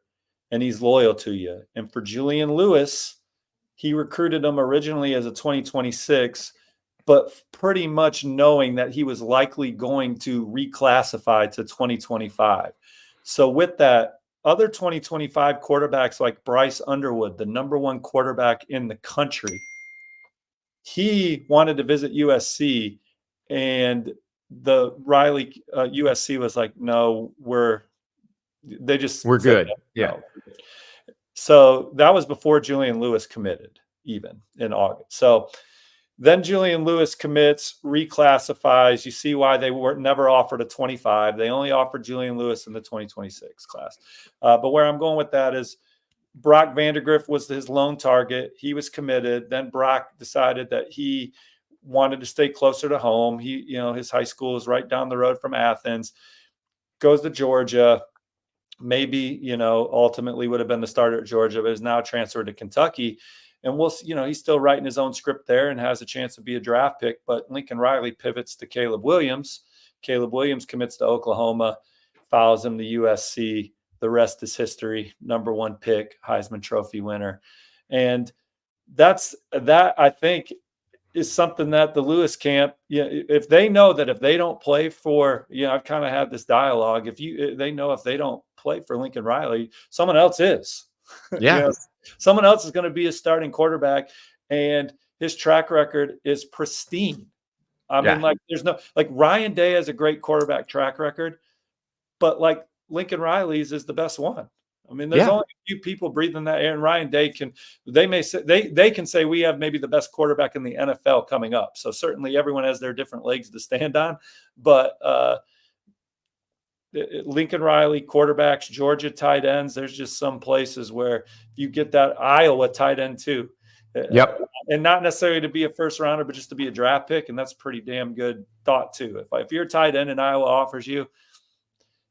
and he's loyal to you. And for Julian Lewis, he recruited him originally as a 2026, but pretty much knowing that he was likely going to reclassify to 2025. So with that, other 2025 quarterbacks like Bryce Underwood, the #1 quarterback in the country, he wanted to visit USC, and the Riley USC was like, no, we're good. Yeah. No. So that was before Julian Lewis committed, even in August. So then Julian Lewis commits, reclassifies. You see why they were never offered a 25. They only offered Julian Lewis in the 2026 class. But where I'm going with that is Brock Vandegrift was his lone target. He was committed. Then Brock decided that he wanted to stay closer to home. His high school is right down the road from Athens, goes to Georgia. Maybe, ultimately would have been the starter at Georgia, but is now transferred to Kentucky. And he's still writing his own script there and has a chance to be a draft pick. But Lincoln Riley pivots to Caleb Williams. Caleb Williams commits to Oklahoma, follows him to USC. The rest is history. #1 pick, Heisman Trophy winner. And that I think is something that the Lewis camp, if they know that if they don't play for, I've kind of had this dialogue. They know if they don't play for Lincoln Riley, someone else is. Yeah. Someone else is going to be a starting quarterback, and his track record is pristine. I mean, there's no, Ryan Day has a great quarterback track record, but Lincoln Riley's is the best one. I mean, there's only a few people breathing that air, and Ryan Day they can say we have maybe the best quarterback in the NFL coming up. So certainly everyone has their different legs to stand on, but Lincoln Riley quarterbacks, Georgia tight ends, there's just some places where you get that Iowa tight end too. Yep. And not necessarily to be a first rounder, but just to be a draft pick. And that's pretty damn good thought too. If you're a tight end and Iowa offers you,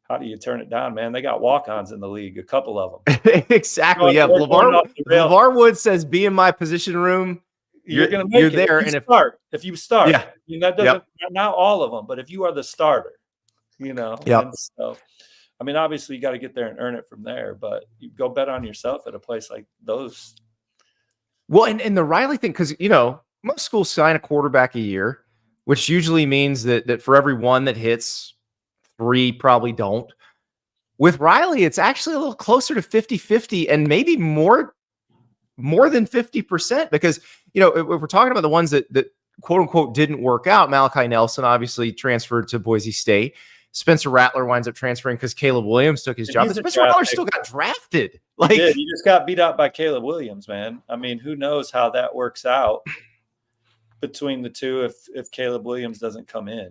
how do you turn it down, man? They got walk-ons in the league, a couple of them. Exactly. Yeah. LeVar Wood says, be in my position room. You're going to make it. There. If you start, yeah. I mean, that doesn't, not all of them, but if you are the starter, Yep. So, I mean, obviously you got to get there and earn it from there, but you go bet on yourself at a place like those. Well, and the Riley thing, because, most schools sign a quarterback a year, which usually means that for every one that hits, 3 probably don't. With Riley, it's actually a little closer to 50-50 and maybe more than 50%, because, if we're talking about the ones that quote unquote didn't work out, Malachi Nelson obviously transferred to Boise State. Spencer Rattler winds up transferring because Caleb Williams took his job. But Spencer Rattler still got drafted. He just got beat out by Caleb Williams, man. I mean, who knows how that works out between the two if Caleb Williams doesn't come in,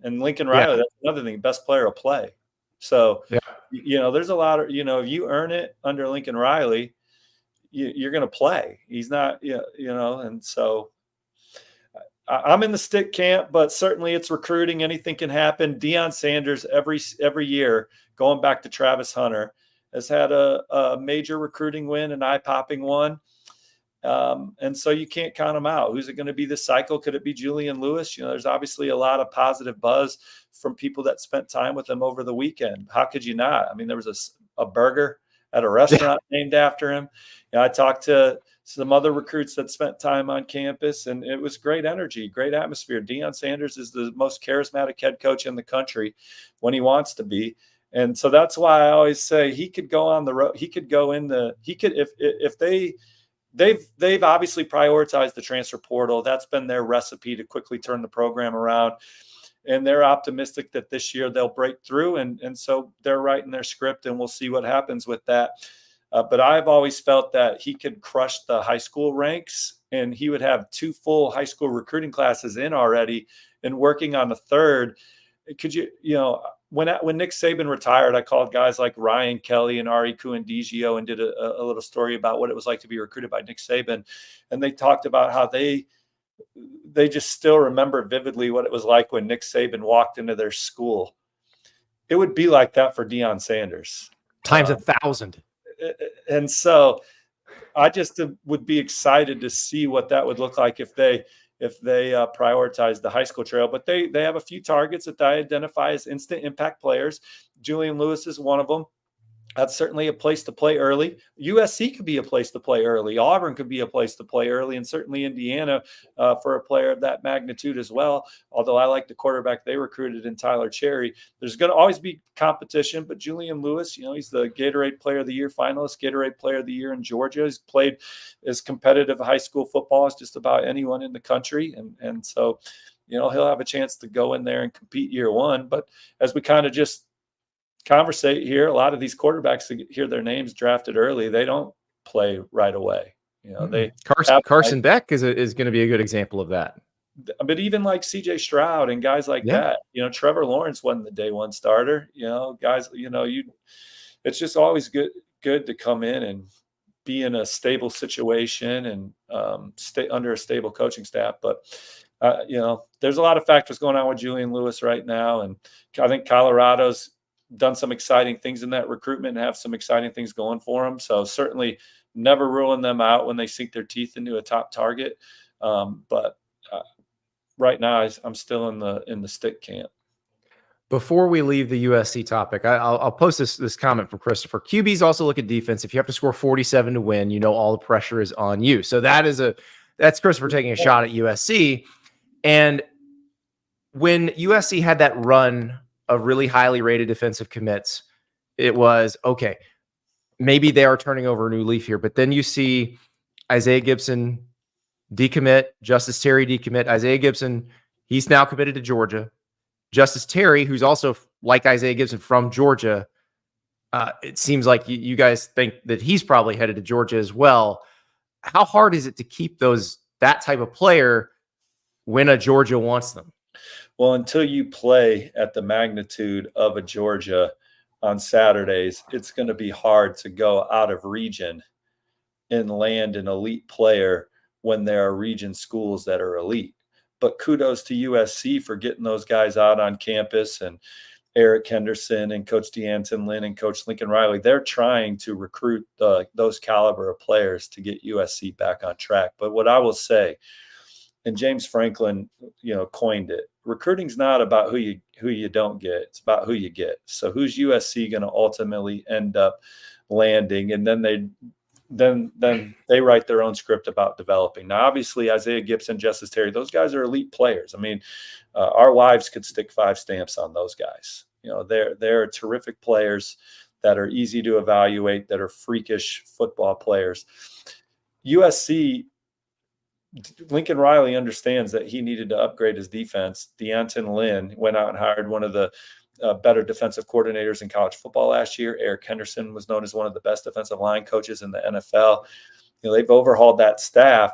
And Lincoln Riley, that's another thing, best player will play. So, there's a lot of, if you earn it under Lincoln Riley, you're going to play. He's not, and so I'm in the stick camp, but certainly it's recruiting. Anything can happen. Deion Sanders every year, going back to Travis Hunter, has had a major recruiting win, an eye-popping one. And so you can't count them out. Who's it going to be this cycle? Could it be Julian Lewis? There's obviously a lot of positive buzz from people that spent time with him over the weekend. How could you not? I mean, there was a burger at a restaurant named after him. I talked to some other recruits that spent time on campus, and it was great energy, great atmosphere. Deion Sanders is the most charismatic head coach in the country when he wants to be. And so that's why I always say he could go on the road. He could go in if they've obviously prioritized the transfer portal. That's been their recipe to quickly turn the program around. and they're optimistic that this year they'll break through. And so they're writing their script, and we'll see what happens with that. But I've always felt that he could crush the high school ranks, and he would have 2 full high school recruiting classes in already and working on a third. Could you know, when Nick Saban retired, I called guys like Ryan Kelly and Ari Kuendigio and did a little story about what it was like to be recruited by Nick Saban. And they talked about how they just still remember vividly what it was like when Nick Saban walked into their school. It would be like that for Deion Sanders. Times 1,000. And so I just would be excited to see what that would look like if they prioritize the high school trail. But they have a few targets that I identify as instant impact players. Julian Lewis is one of them. That's certainly a place to play early. USC could be a place to play early. Auburn could be a place to play early, and certainly Indiana for a player of that magnitude as well. Although I like the quarterback they recruited in Tyler Cherry. There's going to always be competition, but Julian Lewis, you know, he's the Gatorade Player of the Year finalist, Gatorade Player of the Year in Georgia. He's played as competitive high school football as just about anyone in the country, and so, you know, he'll have a chance to go in there and compete year one. But as we kind of just conversate here, a lot of these quarterbacks that hear their names drafted early, they don't play right away. You know, they Carson Beck is going to be a good example of that. But even like CJ Stroud and guys like that, you know, Trevor Lawrence wasn't the day one starter. You know, guys, you know, it's just always good to come in and be in a stable situation and stay under a stable coaching staff. But you know, there's a lot of factors going on with Julian Lewis right now, and I think Colorado's done some exciting things in that recruitment and have some exciting things going for them. So certainly never ruling them out when they sink their teeth into a top target. But right now I'm still in the stick camp. Before we leave the USC topic, I'll post this comment from Christopher. QBs also look at defense. If you have to score 47 to win, you know all the pressure is on you. So that's Christopher taking a shot at USC. And when USC had that run of really highly rated defensive commits, it was, okay, maybe they are turning over a new leaf here. But then you see Isaiah Gibson decommit, Justice Terry decommit. Isaiah Gibson, he's now committed to Georgia. Justice Terry, who's also like Isaiah Gibson from Georgia, it seems like you guys think that he's probably headed to Georgia as well. How hard is it to keep that type of player when a Georgia wants them? Well, until you play at the magnitude of a Georgia on Saturdays, it's going to be hard to go out of region and land an elite player when there are region schools that are elite. But kudos to USC for getting those guys out on campus, and Eric Henderson and Coach DeAnton Lynn and Coach Lincoln Riley. They're trying to recruit those caliber of players to get USC back on track. But what I will say, and James Franklin, you know, coined it, recruiting's not about who you don't get. It's about who you get. So who's USC going to ultimately end up landing? And then they write their own script about developing. Now, obviously, Isaiah Gibson, Justice Terry, those guys are elite players. I mean, our wives could stick 5 stamps on those guys. You know, they're terrific players that are easy to evaluate, that are freakish football players. USC, Lincoln Riley understands that he needed to upgrade his defense. DeAnton Lynn went out and hired one of the better defensive coordinators in college football last year. Eric Henderson was known as one of the best defensive line coaches in the NFL. You know, they've overhauled that staff.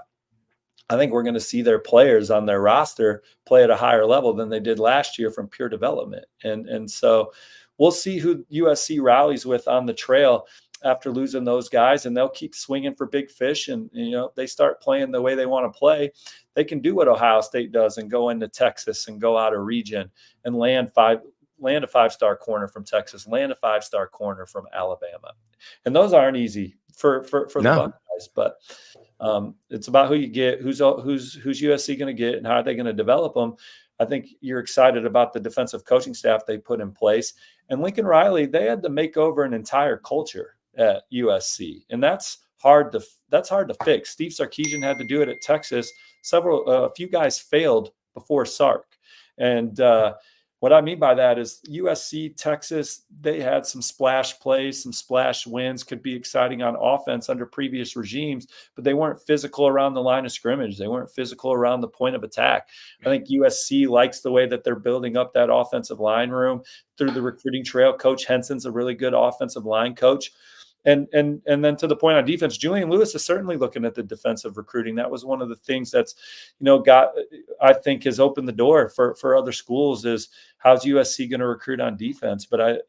I think we're going to see their players on their roster play at a higher level than they did last year from pure development. And so we'll see who USC rallies with on the trail after losing those guys, and they'll keep swinging for big fish. And, you know, they start playing the way they want to play. They can do what Ohio State does and go into Texas and go out of region and land a 5-star corner from Texas, land a 5-star corner from Alabama. And those aren't easy for the Buckeyes, but it's about who you get, who's USC going to get, and how are they going to develop them. I think you're excited about the defensive coaching staff they put in place. And Lincoln Riley, they had to make over an entire culture at USC, and that's hard to fix. Steve Sarkisian had to do it at Texas. A few guys failed before Sark, and what I mean by that is USC, Texas, they had some splash plays, some splash wins, could be exciting on offense under previous regimes, but they weren't physical around the line of scrimmage. They weren't physical around the point of attack. I think USC likes the way that they're building up that offensive line room through the recruiting trail. Coach Henson's a really good offensive line coach. And then to the point on defense, Julian Lewis is certainly looking at the defensive recruiting. That was one of the things that's, I think has opened the door for other schools is how's USC going to recruit on defense? But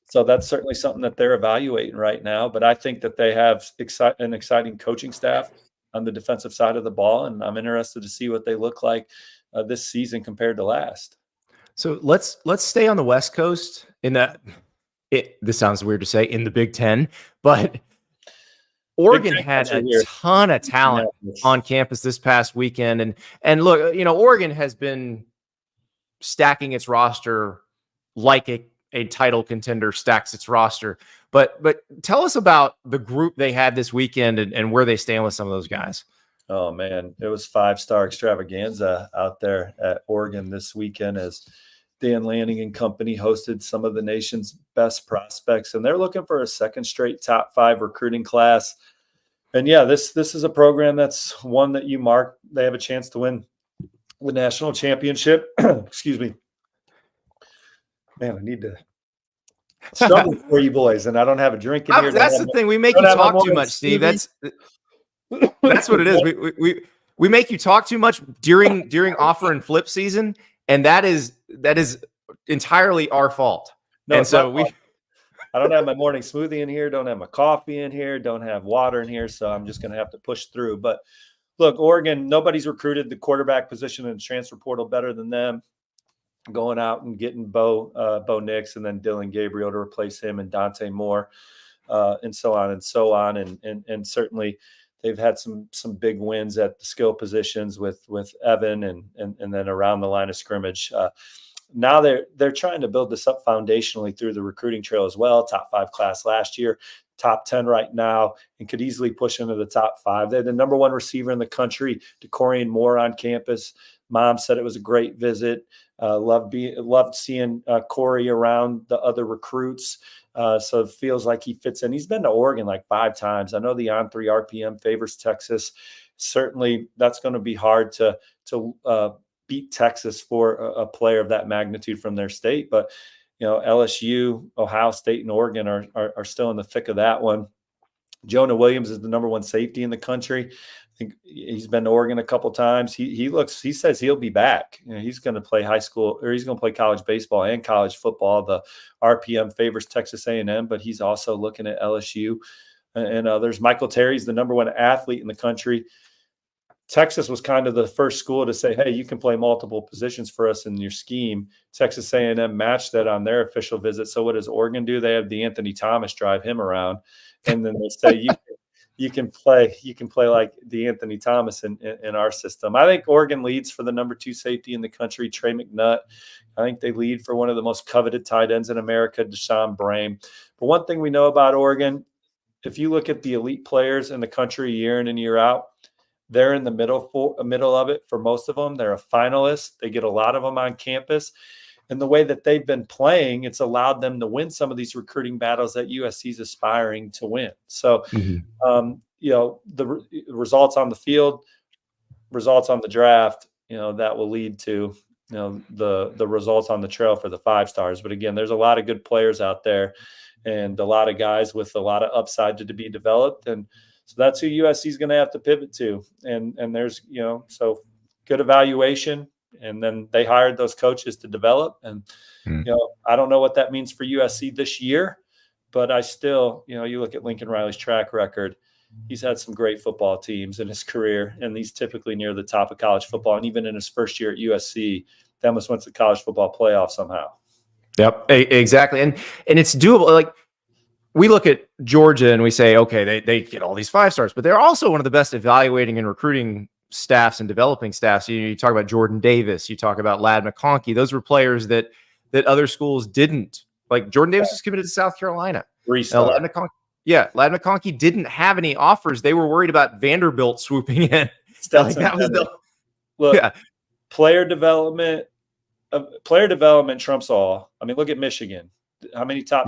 so that's certainly something that they're evaluating right now. But I think that they have an exciting coaching staff on the defensive side of the ball. And I'm interested to see what they look like this season compared to last. So let's stay on the West Coast in that. This sounds weird to say in the Big Ten, but Oregon had a ton of talent on campus this past weekend. And look, Oregon has been stacking its roster like a title contender stacks its roster. But tell us about the group they had this weekend and where they stand with some of those guys. Oh, man, it was 5-star extravaganza out there at Oregon this weekend as Dan Lanning and company hosted some of the nation's best prospects, and they're looking for a second straight top 5 recruiting class. And yeah, this is a program that's one that you mark. They have a chance to win the national championship. Excuse me. Man, I need to struggle for you boys, and I don't have a drink in here. That's the thing. We make you talk too much, Steve. That's what it is. We make you talk too much during offer and flip season. And that is entirely our fault. No, and so I don't have my morning smoothie in here, don't have my coffee in here, don't have water in here, so I'm just going to have to push through. But look, Oregon, nobody's recruited the quarterback position in the transfer portal better than them. Going out and getting Bo Nix and then Dylan Gabriel to replace him and Dante Moore, and so on and so on. And certainly they've had some big wins at the skill positions with Evan and then around the line of scrimmage. Now they're trying to build this up foundationally through the recruiting trail as well. Top 5 class last year, top 10 right now, and could easily push into the top 5. They're the number 1 receiver in the country, DeCorian Moore on campus. Mom said it was a great visit. Loved seeing Corey around the other recruits. So it feels like he fits in. He's been to Oregon like 5 times. I know the On3 RPM favors Texas. Certainly that's going to be hard to beat Texas for a player of that magnitude from their state. But, LSU, Ohio State, and Oregon are still in the thick of that one. Jonah Williams is the number 1 safety in the country. I think he's been to Oregon a couple times. He says he'll be back. He's going to play high school, or he's going to play college baseball and college football. The RPM favors Texas A&M, but he's also looking at LSU and others. Michael Terry's the number 1 athlete in the country. Texas was kind of the first school to say, hey, you can play multiple positions for us in your scheme. Texas A&M matched that on their official visit. So what does Oregon do? They have Anthony Thomas drive him around. And then they say, you can play like Anthony Thomas in our system. I think Oregon leads for the number 2 safety in the country, Trey McNutt. I think they lead for one of the most coveted tight ends in America, Deshaun Brame. But one thing we know about Oregon, if you look at the elite players in the country year in and year out, they're in the middle of it for most of them. They're a finalist. They get a lot of them on campus. And the way that they've been playing, it's allowed them to win some of these recruiting battles that USC is aspiring to win. So, the results on the field, results on the draft, that will lead to, the results on the trail for the 5 stars. But again, there's a lot of good players out there and a lot of guys with a lot of upside to be developed. And so that's who USC is going to have to pivot to. And there's, so good evaluation. And then they hired those coaches to develop. And, I don't know what that means for USC this year, but I still, you look at Lincoln Riley's track record. He's had some great football teams in his career, and he's typically near the top of college football. And even in his first year at USC, they almost went to the college football playoff somehow. Yep, exactly. And it's doable. Like, we look at Georgia and we say, okay, they get all these 5 stars, but they're also one of the best evaluating and recruiting staffs and developing staffs. You talk about Jordan Davis, you talk about Ladd McConkey. Those were players that other schools didn't. Like, Jordan Davis was committed to South Carolina. Ladd McConkey didn't have any offers. They were worried about Vanderbilt swooping in. Player development, player development trumps all. I mean, look at Michigan. How many top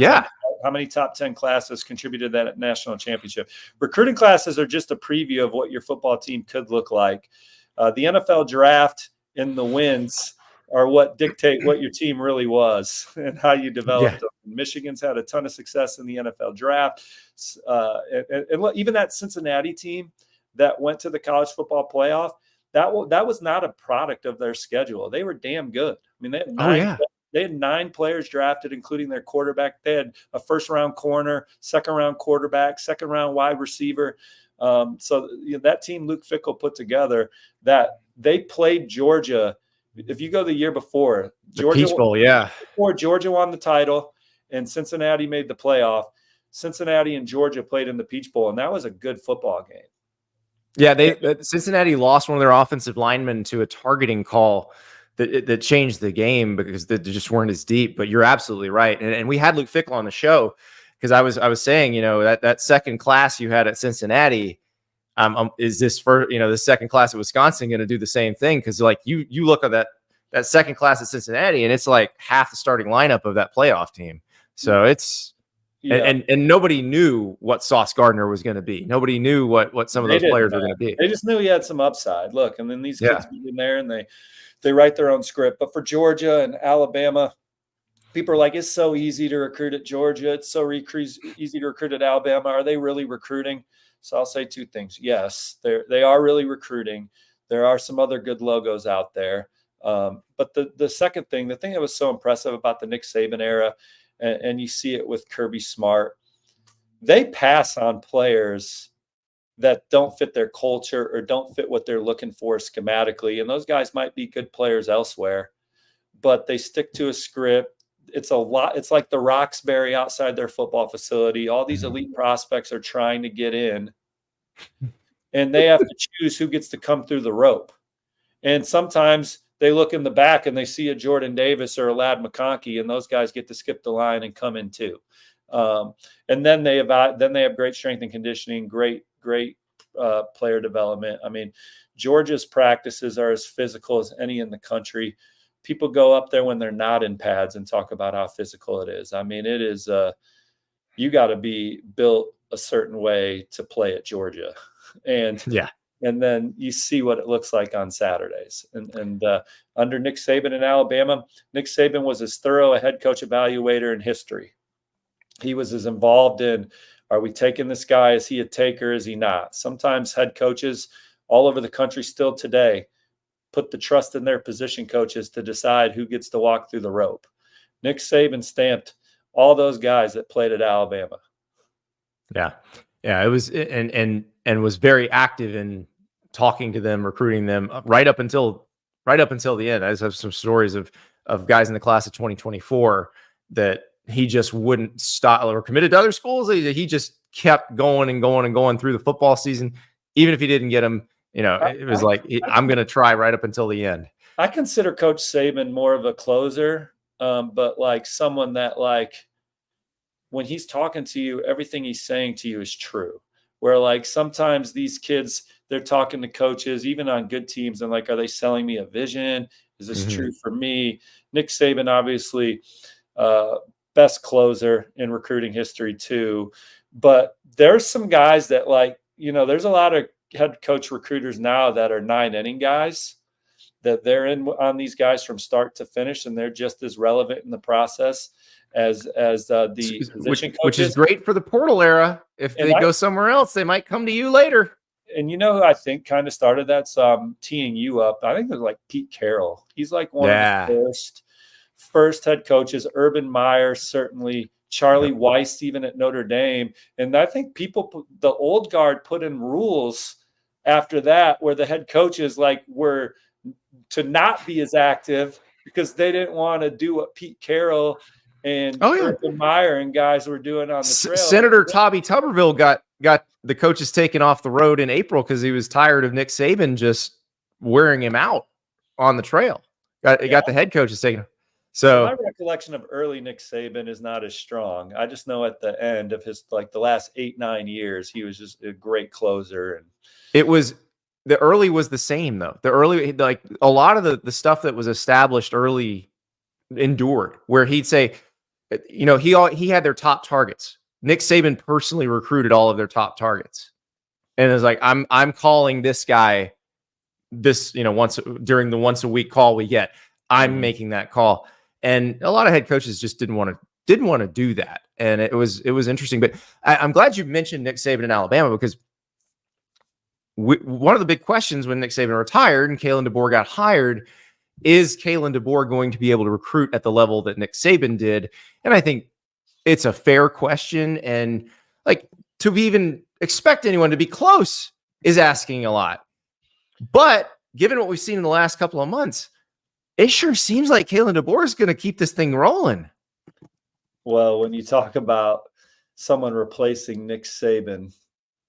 10 classes contributed to that national championship? Recruiting classes are just a preview of what your football team could look like. The NFL draft and the wins are what dictate what your team really was and how you developed them. Michigan's had a ton of success in the NFL draft. And look, even that Cincinnati team that went to the college football playoff, that was not a product of their schedule. They were damn good. I mean, they had 9 players drafted, including their quarterback. They had a first-round corner, second-round quarterback, second-round wide receiver. So that team Luke Fickell put together, that they played Georgia. If you go the year before, Georgia, Peach Bowl, before Georgia won the title and Cincinnati made the playoff, Cincinnati and Georgia played in the Peach Bowl, and that was a good football game. Yeah, Cincinnati lost one of their offensive linemen to a targeting call that changed the game because they just weren't as deep. But you're absolutely right, and we had Luke Fickell on the show because I was saying, that second class you had at Cincinnati, is this for the second class at Wisconsin going to do the same thing? Because like you look at that second class at Cincinnati, and it's like half the starting lineup of that playoff team. So it's. Yeah. And nobody knew what Sauce Gardner was going to be. Nobody knew what some of those players were going to be. They just knew he had some upside. Look, and then these kids get in there and they write their own script. But for Georgia and Alabama, people are like, it's so easy to recruit at Georgia. It's so easy to recruit at Alabama. Are they really recruiting? So I'll say 2 things. Yes, they are really recruiting. There are some other good logos out there. But the second thing, the thing that was so impressive about the Nick Saban era, and you see it with Kirby Smart, they pass on players that don't fit their culture or don't fit what they're looking for schematically. And those guys might be good players elsewhere, but they stick to a script. It's like the Roxbury outside their football facility. All these elite prospects are trying to get in, and they have to choose who gets to come through the rope. And sometimes they look in the back and they see a Jordan Davis or a Ladd McConkey, and those guys get to skip the line and come in too. And then they have great strength and conditioning, great player development. I mean, Georgia's practices are as physical as any in the country. People go up there when they're not in pads and talk about how physical it is. I mean, it is you got to be built a certain way to play at Georgia, and then you see what it looks like on Saturdays. And under Nick Saban in Alabama, Nick Saban was as thorough a head coach evaluator in history. He was as involved in, are we taking this guy? Is he a taker? Is he not? Sometimes head coaches all over the country still today put the trust in their position coaches to decide who gets to walk through the rope. Nick Saban stamped all those guys that played at Alabama. Yeah, it was and was very active in talking to them, recruiting them right up until the end. I just have some stories of guys in the class of 2024 that he just wouldn't stop or committed to other schools. He just kept going and going and going through the football season, even if he didn't get them. It was like, I'm going to try right up until the end. I consider Coach Saban more of a closer, but like someone that like when he's talking to you, everything he's saying to you is true. Where like sometimes these kids, they're talking to coaches, even on good teams, and like, are they selling me a vision? Is this true for me? Nick Saban, obviously, best closer in recruiting history too. But there's some guys that like, there's a lot of head coach recruiters now that are 9-inning guys that they're in on these guys from start to finish, and they're just as relevant in the process as the position coaches. Which is great for the portal era. If they go somewhere else, they might come to you later. And who I think kind of started that, so I'm teeing you up. I think it was like Pete Carroll. He's like one of the first head coaches. Urban Meyer, certainly. Charlie Weiss, even at Notre Dame. And I think the old guard put in rules after that where the head coaches were to not be as active because they didn't want to do what Pete Carroll and Urban Meyer and guys were doing on the trail. Senator Tommy Tuberville got the coaches taken off the road in April because he was tired of Nick Saban just wearing him out on the trail. Got the head coaches taken. So my recollection of early Nick Saban is not as strong. I just know at the end of his the last 8-9 years, he was just a great closer. And it was the early was the same though. The early, like a lot of the stuff that was established early endured, where he'd say, you know, he had their top targets. Nick Saban personally recruited all of their top targets. And it was like, I'm calling this guy this, you know, once during the once a week call we get, I'm making that call. And a lot of head coaches just didn't want to do that. And it was interesting. But I'm glad you mentioned Nick Saban in Alabama, because one of the big questions when Nick Saban retired and Kalen DeBoer got hired is Kalen DeBoer going to be able to recruit at the level that Nick Saban did? And I think it's a fair question. And like, to even expect anyone to be close is asking a lot. But given what we've seen in the last couple of months, it sure seems like Kalen DeBoer is going to keep this thing rolling. Well, when you talk about someone replacing Nick Saban,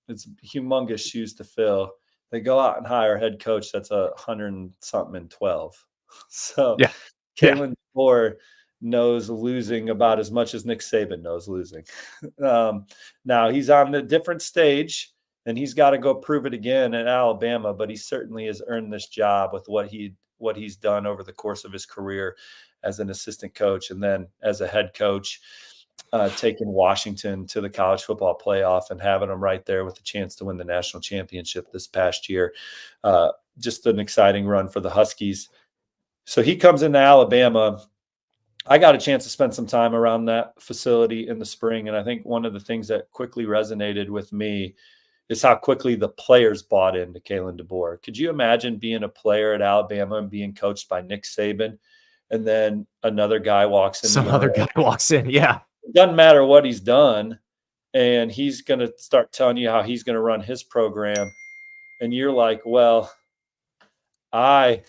it's humongous shoes to fill. They go out and hire a head coach that's 100-something and 12. So yeah, Kalen DeBoer knows losing about as much as Nick Saban knows losing. Now he's on a different stage, and he's got to go prove it again in Alabama, but he certainly has earned this job with what he's done over the course of his career as an assistant coach and then as a head coach, taking Washington to the college football playoff and having them right there with a chance to win the national championship this past year. Just an exciting run for the Huskies. So he comes into Alabama. I got a chance to spend some time around that facility in the spring, and I think one of the things that quickly resonated with me is how quickly the players bought into Kalen DeBoer. Could you imagine being a player at Alabama and being coached by Nick Saban, and then another guy walks in? Some other guy walks in, yeah. It doesn't matter what he's done, and he's going to start telling you how he's going to run his program, and you're like, well, I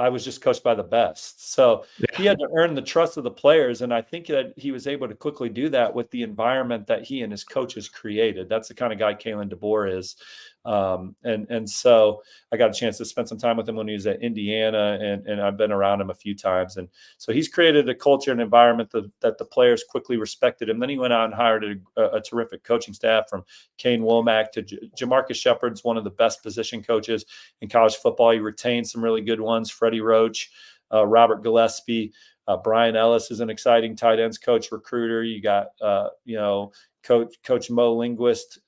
was just coached by the best. So he had to earn the trust of the players. And I think that he was able to quickly do that with the environment that he and his coaches created. That's the kind of guy Kalen DeBoer is. And so I got a chance to spend some time with him when he was at Indiana, and I've been around him a few times. And so he's created a culture and environment that the players quickly respected him. Then he went out and hired a terrific coaching staff, from Kane Womack to Jamarcus Shepard's one of the best position coaches in college football. He retained some really good ones: Freddie Roach, Robert Gillespie, Brian Ellis is an exciting tight ends coach, recruiter. You got, Coach Mo Linguist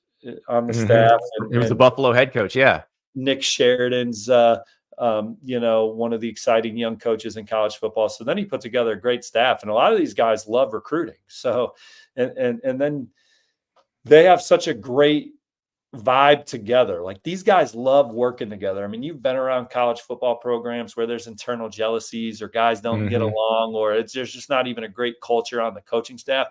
on the staff. He was the Buffalo head coach. Yeah. Nick Sheridan's, one of the exciting young coaches in college football. So then he put together a great staff, and a lot of these guys love recruiting. So, and then they have such a great vibe together. Like, these guys love working together. I mean, you've been around college football programs where there's internal jealousies, or guys don't get along, or there's just not even a great culture on the coaching staff.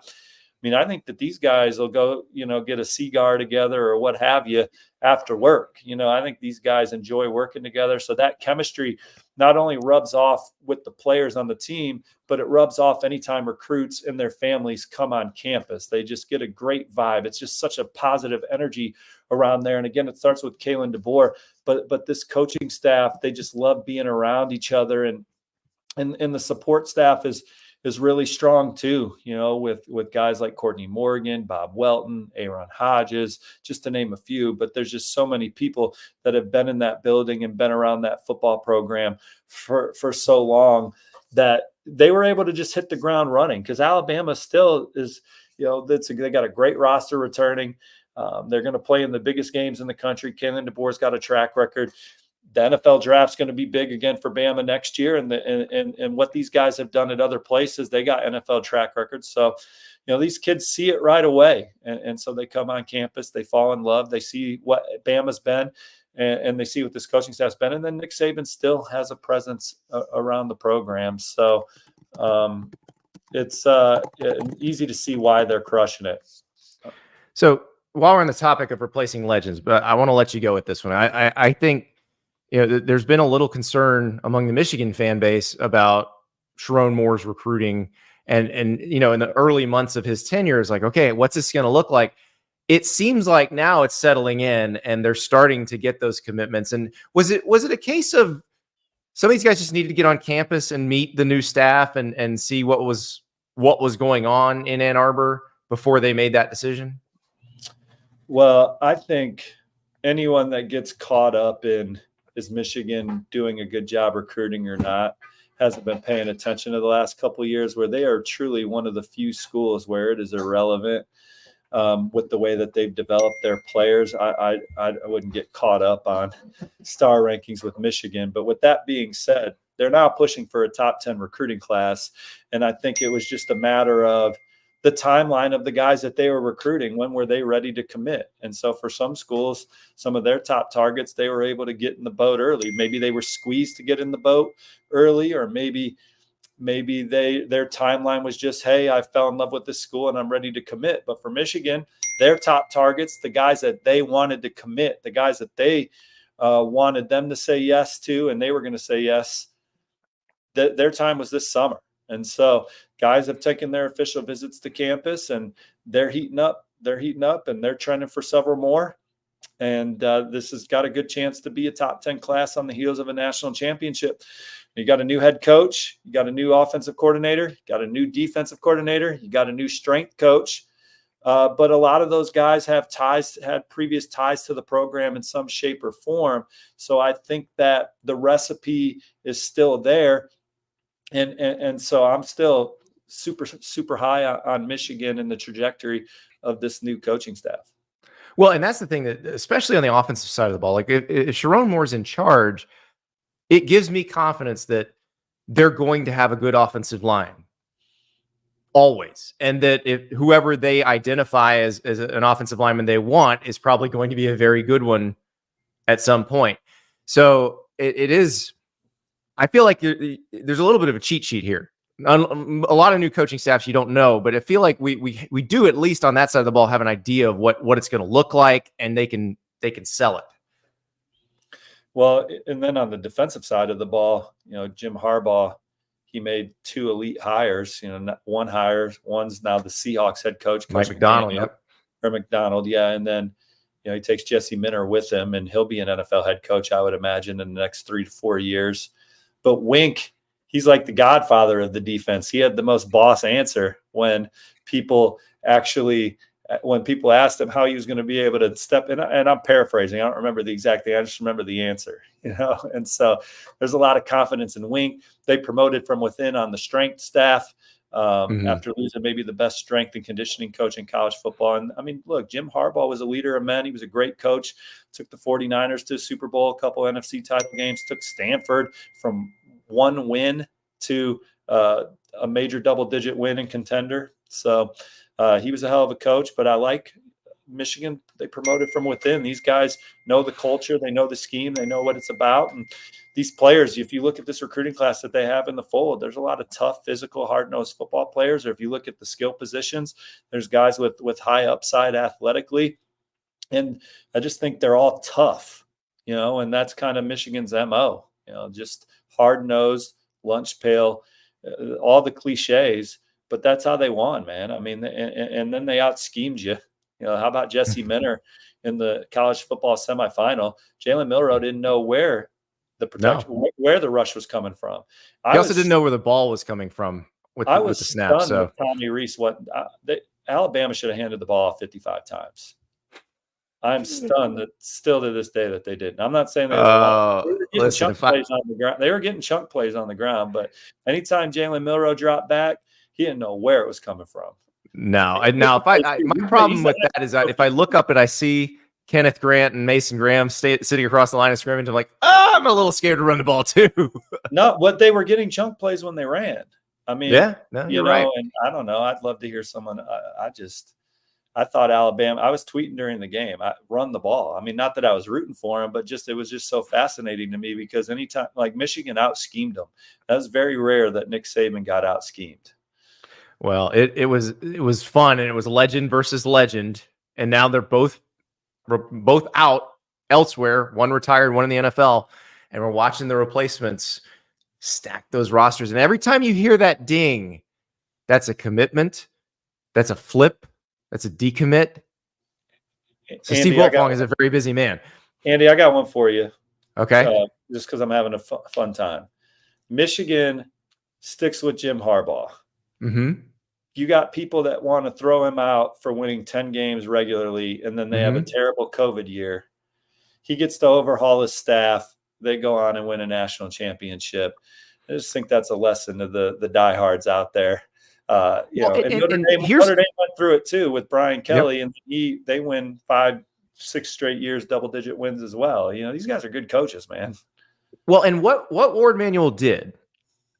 I mean, I think that these guys will go, get a cigar together or what have you after work. I think these guys enjoy working together. So that chemistry not only rubs off with the players on the team, but it rubs off anytime recruits and their families come on campus. They just get a great vibe. It's just such a positive energy around there. And again, it starts with Kalen DeBoer, but this coaching staff, they just love being around each other, and the support staff is really strong too, with guys like Courtney Morgan, Bob Welton, Aaron Hodges, just to name a few. But there's just so many people that have been in that building and been around that football program for so long that they were able to just hit the ground running, because Alabama still is, they got a great roster returning. They're going to play in the biggest games in the country. Kalen DeBoer's got a track record. The NFL draft's going to be big again for Bama next year, and what these guys have done at other places, they got NFL track records. So, these kids see it right away, and so they come on campus, they fall in love, they see what Bama's been, and they see what this coaching staff's been, and then Nick Saban still has a presence around the program. So it's easy to see why they're crushing it. So while we're on the topic of replacing legends, but I want to let you go with this one. I think, there's been a little concern among the Michigan fan base about Sherrone Moore's recruiting, and in the early months of his tenure, is like, okay, what's this going to look like? It seems like now it's settling in, and they're starting to get those commitments. And was it a case of some of these guys just needed to get on campus and meet the new staff and see what was going on in Ann Arbor before they made that decision? Well, I think anyone that gets caught up in is Michigan doing a good job recruiting or not hasn't been paying attention to the last couple of years, where they are truly one of the few schools where it is irrelevant with the way that they've developed their players. I wouldn't get caught up on star rankings with Michigan. But with that being said, they're now pushing for a top 10 recruiting class. And I think it was just a matter of the timeline of the guys that they were recruiting. When were they ready to commit? And so for some schools, some of their top targets, they were able to get in the boat early. Maybe they were squeezed to get in the boat early, or maybe their timeline was just, hey, I fell in love with this school and I'm ready to commit. But for Michigan, their top targets, the guys that they wanted to commit, the guys that they wanted them to say yes to, and they were going to say yes, their time was this summer. And so guys have taken their official visits to campus, and they're heating up, and they're trending for several more. And this has got a good chance to be a top 10 class on the heels of a national championship. You got a new head coach, you got a new offensive coordinator, you got a new defensive coordinator, you got a new strength coach. But a lot of those guys had previous ties to the program in some shape or form. So I think that the recipe is still there. And so I'm still super, super high on Michigan and the trajectory of this new coaching staff. Well, and that's the thing, that especially on the offensive side of the ball, like if Sherrone Moore's in charge, it gives me confidence that they're going to have a good offensive line always. And that if whoever they identify as an offensive lineman they want is probably going to be a very good one at some point. So it is, I feel like there's a little bit of a cheat sheet here. A lot of new coaching staffs you don't know, but I feel like we do, at least on that side of the ball, have an idea of what it's going to look like, and they can sell it. Well, and then on the defensive side of the ball, Jim Harbaugh, he made 2 elite hires. One's now the Seahawks head coach, Mike McDonald, yeah. And then he takes Jesse Minter with him, and he'll be an NFL head coach, I would imagine, in the next 3 to 4 years. But Wink, he's like the godfather of the defense. He had the most boss answer when people asked him how he was going to be able to step in. And I'm paraphrasing. I don't remember the exact thing. I just remember the answer, And so there's a lot of confidence in Wink. They promoted from within on the strength staff after losing maybe the best strength and conditioning coach in college football. And I mean, look, Jim Harbaugh was a leader of men. He was a great coach, took the 49ers to the Super Bowl, a couple NFC title games, took Stanford from 1 win to a major double-digit win and contender. So he was a hell of a coach, but I like Michigan. They promoted from within. These guys know the culture. They know the scheme. They know what it's about. And these players, if you look at this recruiting class that they have in the fold, there's a lot of tough, physical, hard-nosed football players. Or if you look at the skill positions, there's guys with high upside athletically. And I just think they're all tough, and that's kind of Michigan's MO, just hard-nosed, lunch pail, all the cliches. But that's how they won, man. I mean, and then they out-schemed you. How about Jesse Minter in the college football semifinal? Jalen Milroe didn't know where the protection, where the rush was coming from. He also didn't know where the ball was coming from with the snap. So with Tommy Rees, Alabama should have handed the ball off 55 times. I'm stunned that still to this day that they didn't. I'm not saying they were getting chunk plays on the ground. They were getting chunk plays on the ground, but anytime Jalen Milroe dropped back, he didn't know where it was coming from. No, my problem with that is that if I look up and I see Kenneth Grant and Mason Graham sitting across the line of scrimmage, I'm like, I'm a little scared to run the ball too. No, but they were getting chunk plays when they ran. I mean, you're right. And I don't know. I'd love to hear someone. I thought Alabama. I was tweeting during the game. I run the ball. I mean, not that I was rooting for him, but it was just so fascinating to me because anytime, like Michigan out schemed them. That was very rare that Nick Saban got out schemed. Well, it was fun, and it was legend versus legend, and now they're both out elsewhere. One retired, one in the NFL, and we're watching the replacements stack those rosters. And every time you hear that ding, that's a commitment, that's a flip, that's a decommit. So Andy, Steve Wiltfong is a very busy man. Andy, I got one for you. Okay, just because I'm having a fun time. Michigan sticks with Jim Harbaugh. Mm-hmm. You got people that want to throw him out for winning 10 games regularly, and then they have a terrible COVID year. he gets to overhaul his staff. They go on and win a national championship. I just think that's a lesson to the diehards out there. Notre Dame went through it too with Brian Kelly, and they win 5-6 straight years, double-digit wins as well. These guys are good coaches, man. Well, and what Ward Manuel did,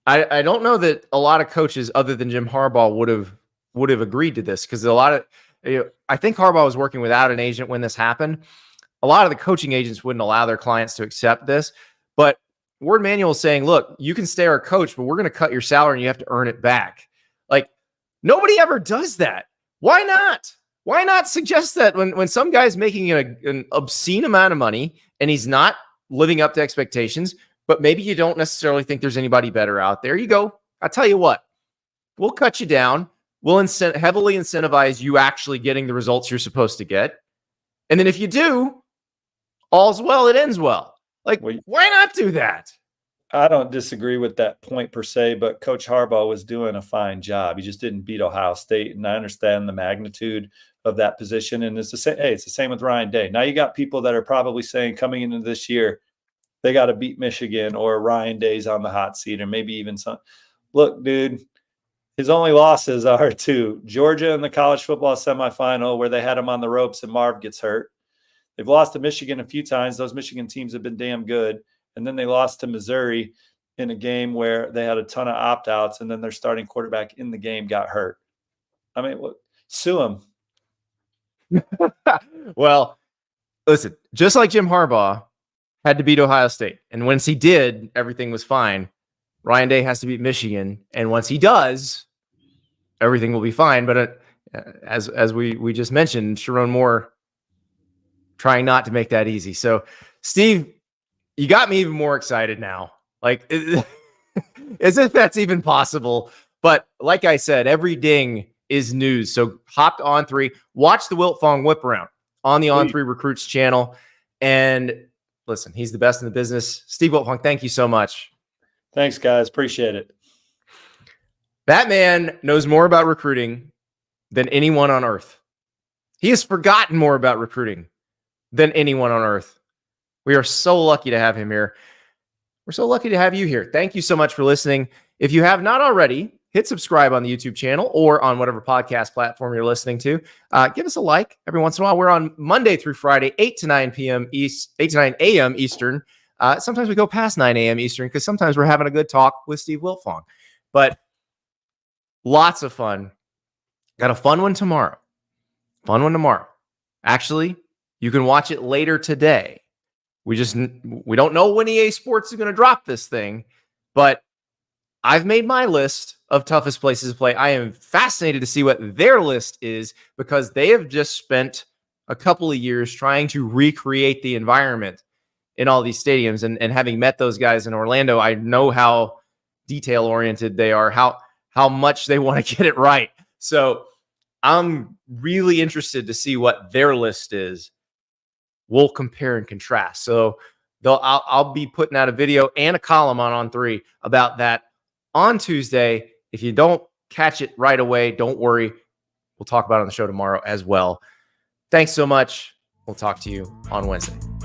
I don't know that a lot of coaches other than Jim Harbaugh would have agreed to this, because a lot of I think Harbaugh was working without an agent when this happened. A lot of the coaching agents wouldn't allow their clients to accept this, but Ward Manuel is saying, look, you can stay our coach, but we're going to cut your salary and you have to earn it back. Like, nobody ever does that. Why not? Why not suggest that when some guy's making an obscene amount of money and he's not living up to expectations, but maybe you don't necessarily think there's anybody better out there, you go, I'll tell you what, we'll cut you down. We'll heavily incentivize you actually getting the results you're supposed to get. And then if you do, all's well, it ends well. Like, why not do that? I don't disagree with that point per se, but Coach Harbaugh was doing a fine job. He just didn't beat Ohio State, and I understand the magnitude of that position. And it's the same. Hey, it's the same with Ryan Day. Now you got people that are probably saying coming into this year, they got to beat Michigan, or Ryan Day's on the hot seat, or maybe even some. Look, dude, his only losses are to Georgia in the college football semifinal, where they had him on the ropes and Marv gets hurt. They've lost to Michigan a few times. Those Michigan teams have been damn good. And then they lost to Missouri in a game where they had a ton of opt-outs, and then their starting quarterback in the game got hurt. I mean, sue him. Well, listen, just like Jim Harbaugh had to beat Ohio State, and once he did, everything was fine. Ryan Day has to beat Michigan, and once he does, everything will be fine. But as we just mentioned, Sherrone Moore trying not to make that easy. So, Steve, you got me even more excited now. Like, as if that's even possible. But like I said, every ding is news. So hop to On3, watch the Wiltfong Whiparound on the On3 Recruits channel. And listen, he's the best in the business. Steve Wiltfong, thank you so much. Thanks, guys. Appreciate it. That man knows more about recruiting than anyone on earth. He has forgotten more about recruiting than anyone on earth. We are so lucky to have him here. We're so lucky to have you here. Thank you so much for listening. If you have not already, hit subscribe on the YouTube channel or on whatever podcast platform you're listening to. Give us a like every once in a while. We're on Monday through Friday, 8 to 9 a.m. Eastern. Sometimes we go past 9 a.m. Eastern because sometimes we're having a good talk with Steve Wiltfong. But lots of fun. Got a fun one tomorrow. Actually, you can watch it later today. We don't know when EA Sports is going to drop this thing, but I've made my list of toughest places to play. I am fascinated to see what their list is, because they have just spent a couple of years trying to recreate the environment in all these stadiums. And having met those guys in Orlando, I know how detail-oriented they are, how much they want to get it right. So I'm really interested to see what their list is. We'll compare and contrast. So I'll be putting out a video and a column on On3 about that on Tuesday. If you don't catch it right away, don't worry. We'll talk about it on the show tomorrow as well. Thanks so much. We'll talk to you on Wednesday.